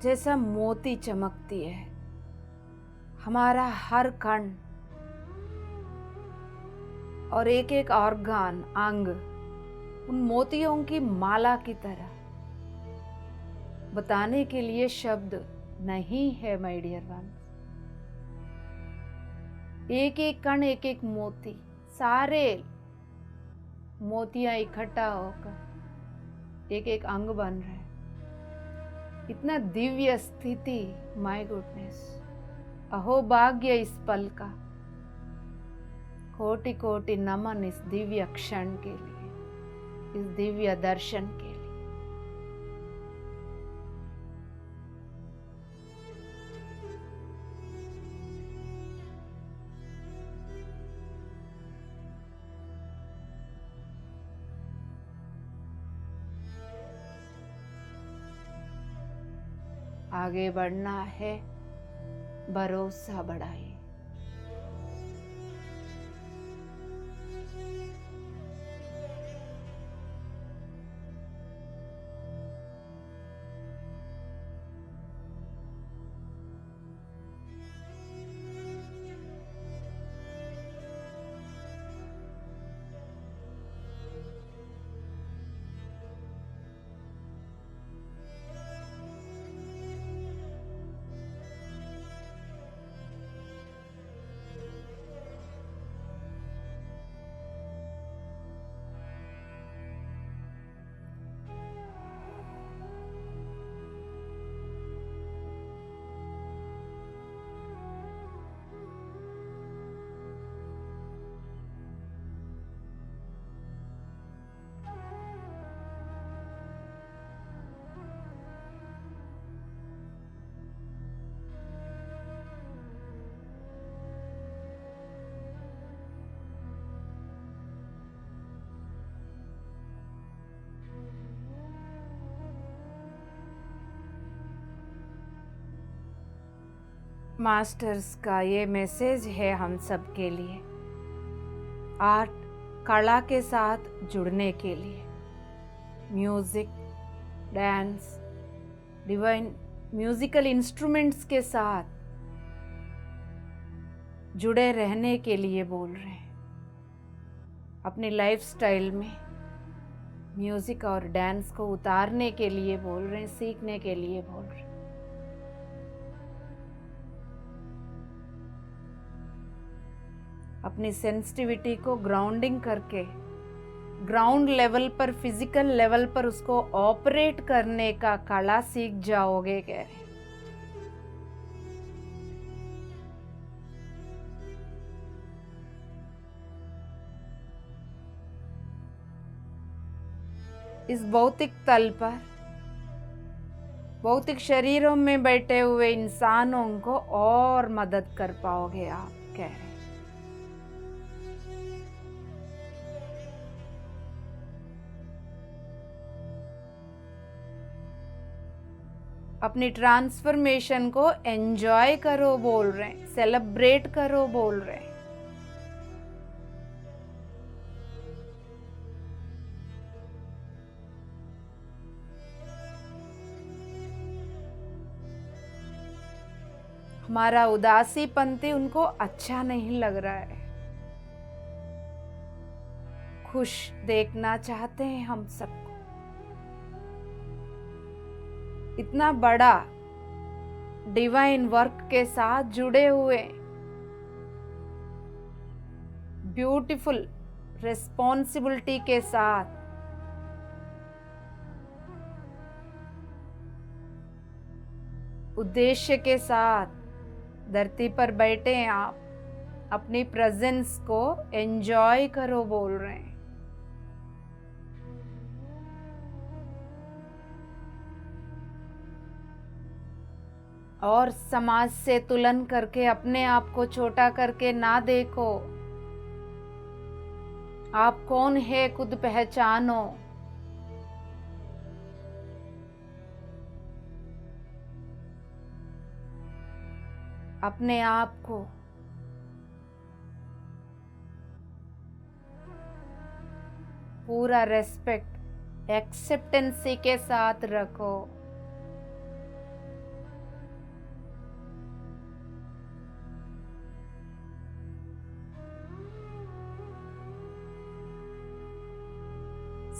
जैसा मोती चमकती है हमारा हर कण और एक एक ऑर्गन, अंग उन मोतियों की माला की तरह, बताने के लिए शब्द नहीं है माय डियर वंस। एक एक कण, एक एक मोती, सारे मोतियां इकट्ठा होकर एक एक अंग बन रहे हैं। इतना दिव्य स्थिति, माय गुडनेस, अहोभाग्य इस पल का। कोटि कोटि नमन इस दिव्य क्षण के लिए, इस दिव्य दर्शन के लिए। आगे बढ़ना है, भरोसा बढ़ाइए। मास्टर्स का ये मैसेज है हम सब के लिए, आर्ट कला के साथ जुड़ने के लिए, music, dance, divine musical instruments के साथ जुड़े रहने के लिए बोल रहे हैं। अपनी लाइफस्टाइल में म्यूजिक और डांस को उतारने के लिए बोल रहे हैं, सीखने के लिए बोल रहे हैं। अपनी सेंसिटिविटी को ग्राउंडिंग करके ग्राउंड लेवल पर, फिजिकल लेवल पर उसको ऑपरेट करने का कला सीख जाओगे, कह रहे हैं। इस भौतिक तल पर भौतिक शरीरों में बैठे हुए इंसानों को और मदद कर पाओगे आप, कह रहे हैं। अपनी ट्रांसफॉर्मेशन को एंजॉय करो बोल रहे हैं, सेलिब्रेट करो बोल रहे हैं। हमारा उदासीपंती उनको अच्छा नहीं लग रहा है, खुश देखना चाहते हैं हम सबको। इतना बड़ा डिवाइन वर्क के साथ जुड़े हुए ब्यूटीफुल रिस्पॉन्सिबिलिटी के साथ उद्देश्य के साथ धरती पर बैठे हैं आप, अपनी प्रेजेंस को एंजॉय करो बोल रहे हैं। और समाज से तुलन करके अपने आप को छोटा करके ना देखो। आप कौन है खुद पहचानो। अपने आप को पूरा रेस्पेक्ट, एक्सेप्टेंसी के साथ रखो।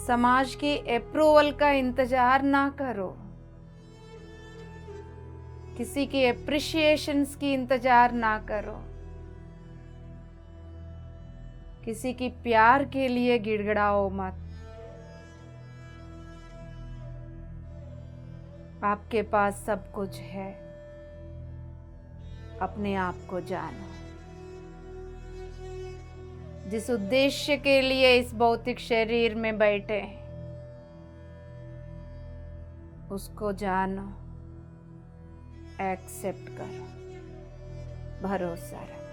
समाज की अप्रूवल का इंतजार ना करो, किसी की एप्रिशिएशंस की इंतजार ना करो, किसी की प्यार के लिए गिड़गिड़ाओ मत। आपके पास सब कुछ है, अपने आप को जानो। जिस उद्देश्य के लिए इस भौतिक शरीर में बैठे उसको जानो, एक्सेप्ट करो, भरोसा रखो।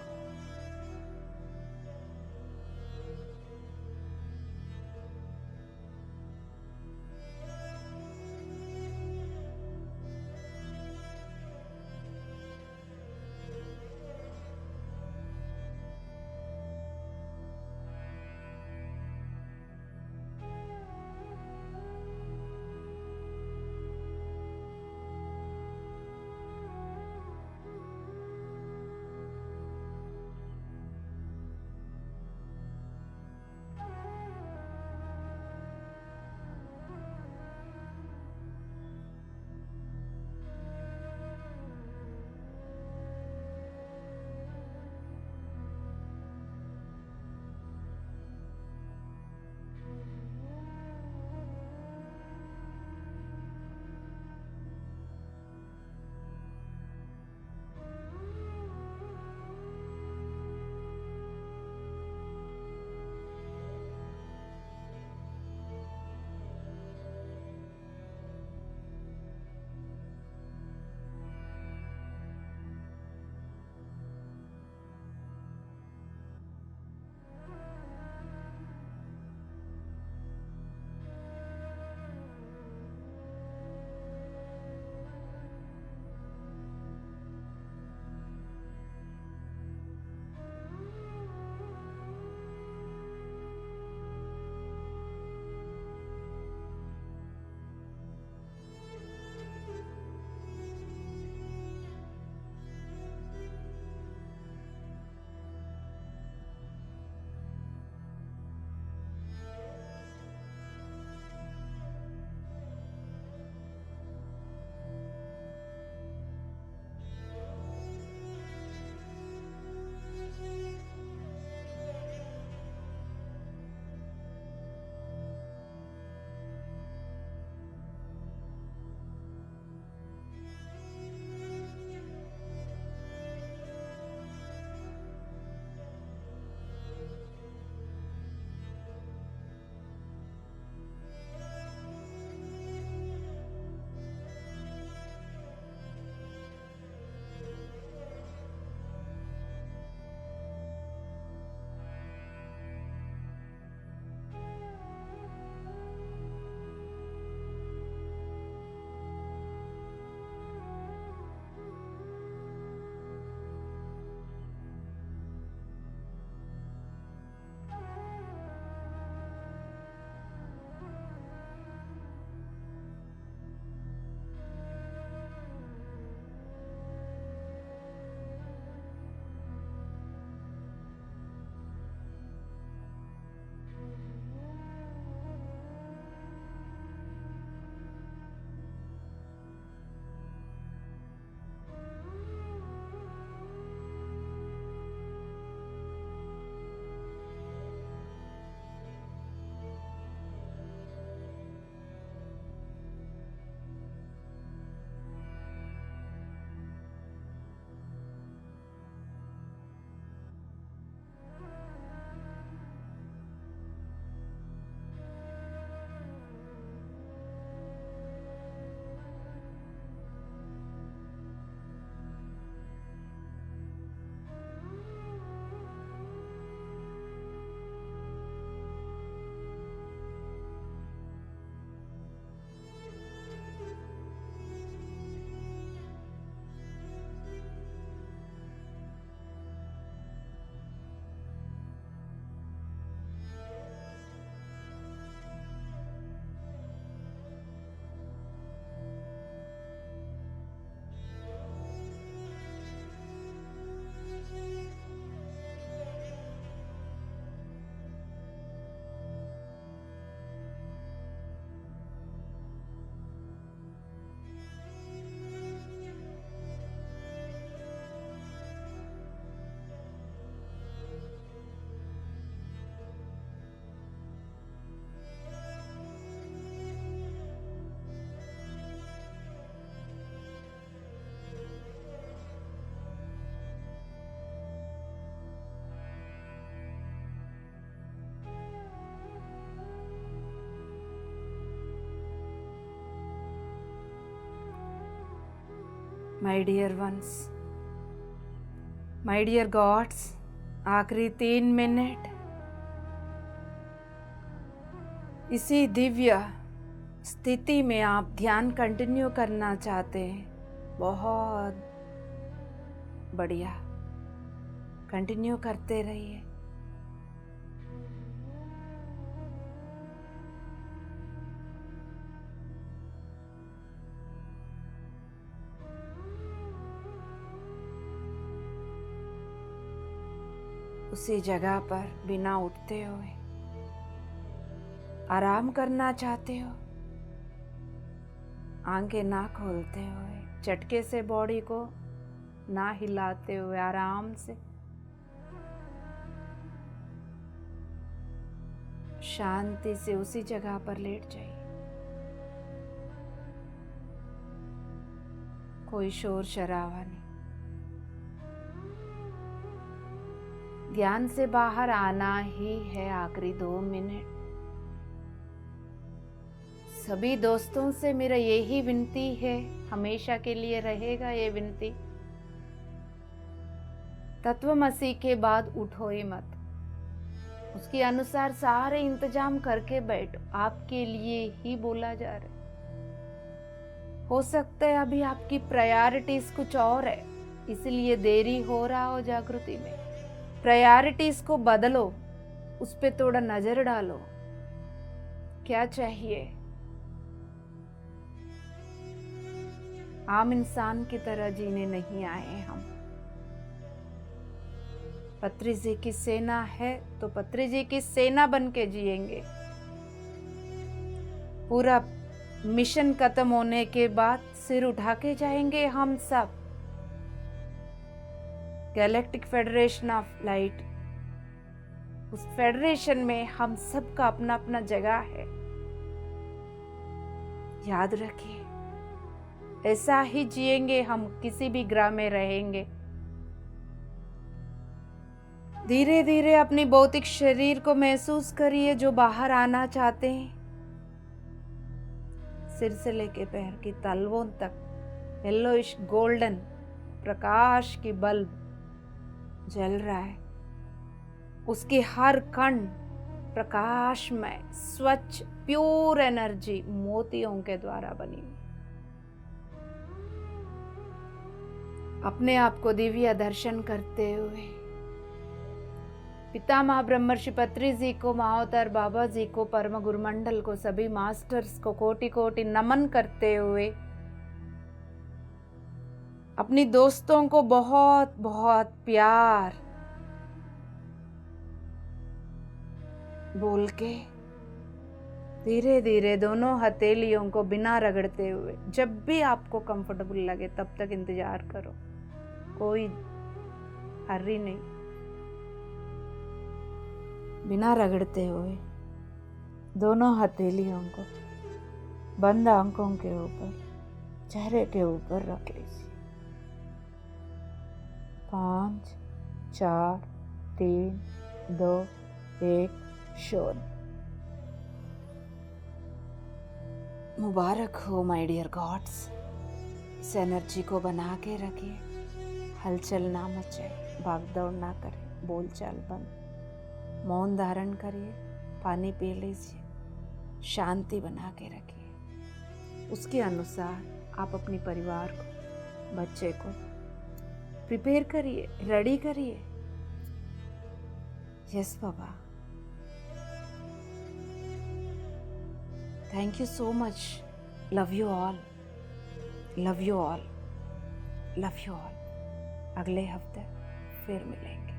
My dear ones, my dear gods, आखिरी 3 मिनट इसी दिव्य स्थिति में आप ध्यान कंटिन्यू करना चाहते हैं, बहुत बढ़िया, कंटिन्यू करते रहिए। उसी जगह पर बिना उठते हुए आराम करना चाहते हो, आंखें ना खोलते हुए, झटके से बॉडी को ना हिलाते हुए आराम से शांति से उसी जगह पर लेट जाइए। कोई शोर शराबा नहीं। ध्यान से बाहर आना ही है आखिरी 2 मिनट। सभी दोस्तों से मेरा यही विनती है, हमेशा के लिए रहेगा ये विनती, तत्वमसी के बाद उठो ही मत, उसके अनुसार सारे इंतजाम करके बैठो। आपके लिए ही बोला जा रहा है। हो सकता है अभी आपकी प्रायोरिटीज कुछ और है, इसलिए देरी हो रहा हो जागृति में। प्रायोरिटीज को बदलो, उस पे थोड़ा नजर डालो, क्या चाहिए। आम इंसान की तरह जीने नहीं आए हम। पत्री जी की सेना है तो पत्री जी की सेना बन के जिएंगे। पूरा मिशन खत्म होने के बाद सिर उठा के जाएंगे हम सब। गैलेक्टिक फेडरेशन ऑफ लाइट, उस फेडरेशन में हम सबका अपना अपना जगह है, याद रखिए। ऐसा ही जिएंगे हम, किसी भी ग्रह में रहेंगे। धीरे धीरे अपनी भौतिक शरीर को महसूस करिए जो बाहर आना चाहते हैं। सिर से लेके पैर की तलवों तक येलोइश गोल्डन प्रकाश की बल्ब जल रहा है। उसकी हर कण प्रकाशमय, स्वच्छ, प्योर एनर्जी मोतियों के द्वारा बनी हुई। अपने आप को दिव्य दर्शन करते हुए पितामह ब्रह्मर्षि पत्री जी को, महाअवतार बाबा जी को, परम गुरुमंडल को, सभी मास्टर्स को कोटि कोटि नमन करते हुए अपनी दोस्तों को बहुत बहुत प्यार बोल के धीरे धीरे दोनों हथेलियों को बिना रगड़ते हुए, जब भी आपको कंफर्टेबल लगे तब तक इंतजार करो, कोई हर्री नहीं, बिना रगड़ते हुए दोनों हथेलियों को बंद आंखों के ऊपर, चेहरे के ऊपर रख लीजिए। 5, 4, 3, 2, 1 शून्य। मुबारक हो माय डियर गॉड्स। इस एनर्जी को बना के रखिए, हलचल ना मचे, भागदौड़ ना करें, बोलचाल बंद, मौन धारण करिए, पानी पी लीजिए, शांति बना के रखिए। उसके अनुसार आप अपने परिवार को, बच्चे को प्रिपेयर करिए, रेडी करिए। Yes Baba, thank you so much. Love you all, love you all, love you all. अगले हफ्ते फिर मिलेंगे।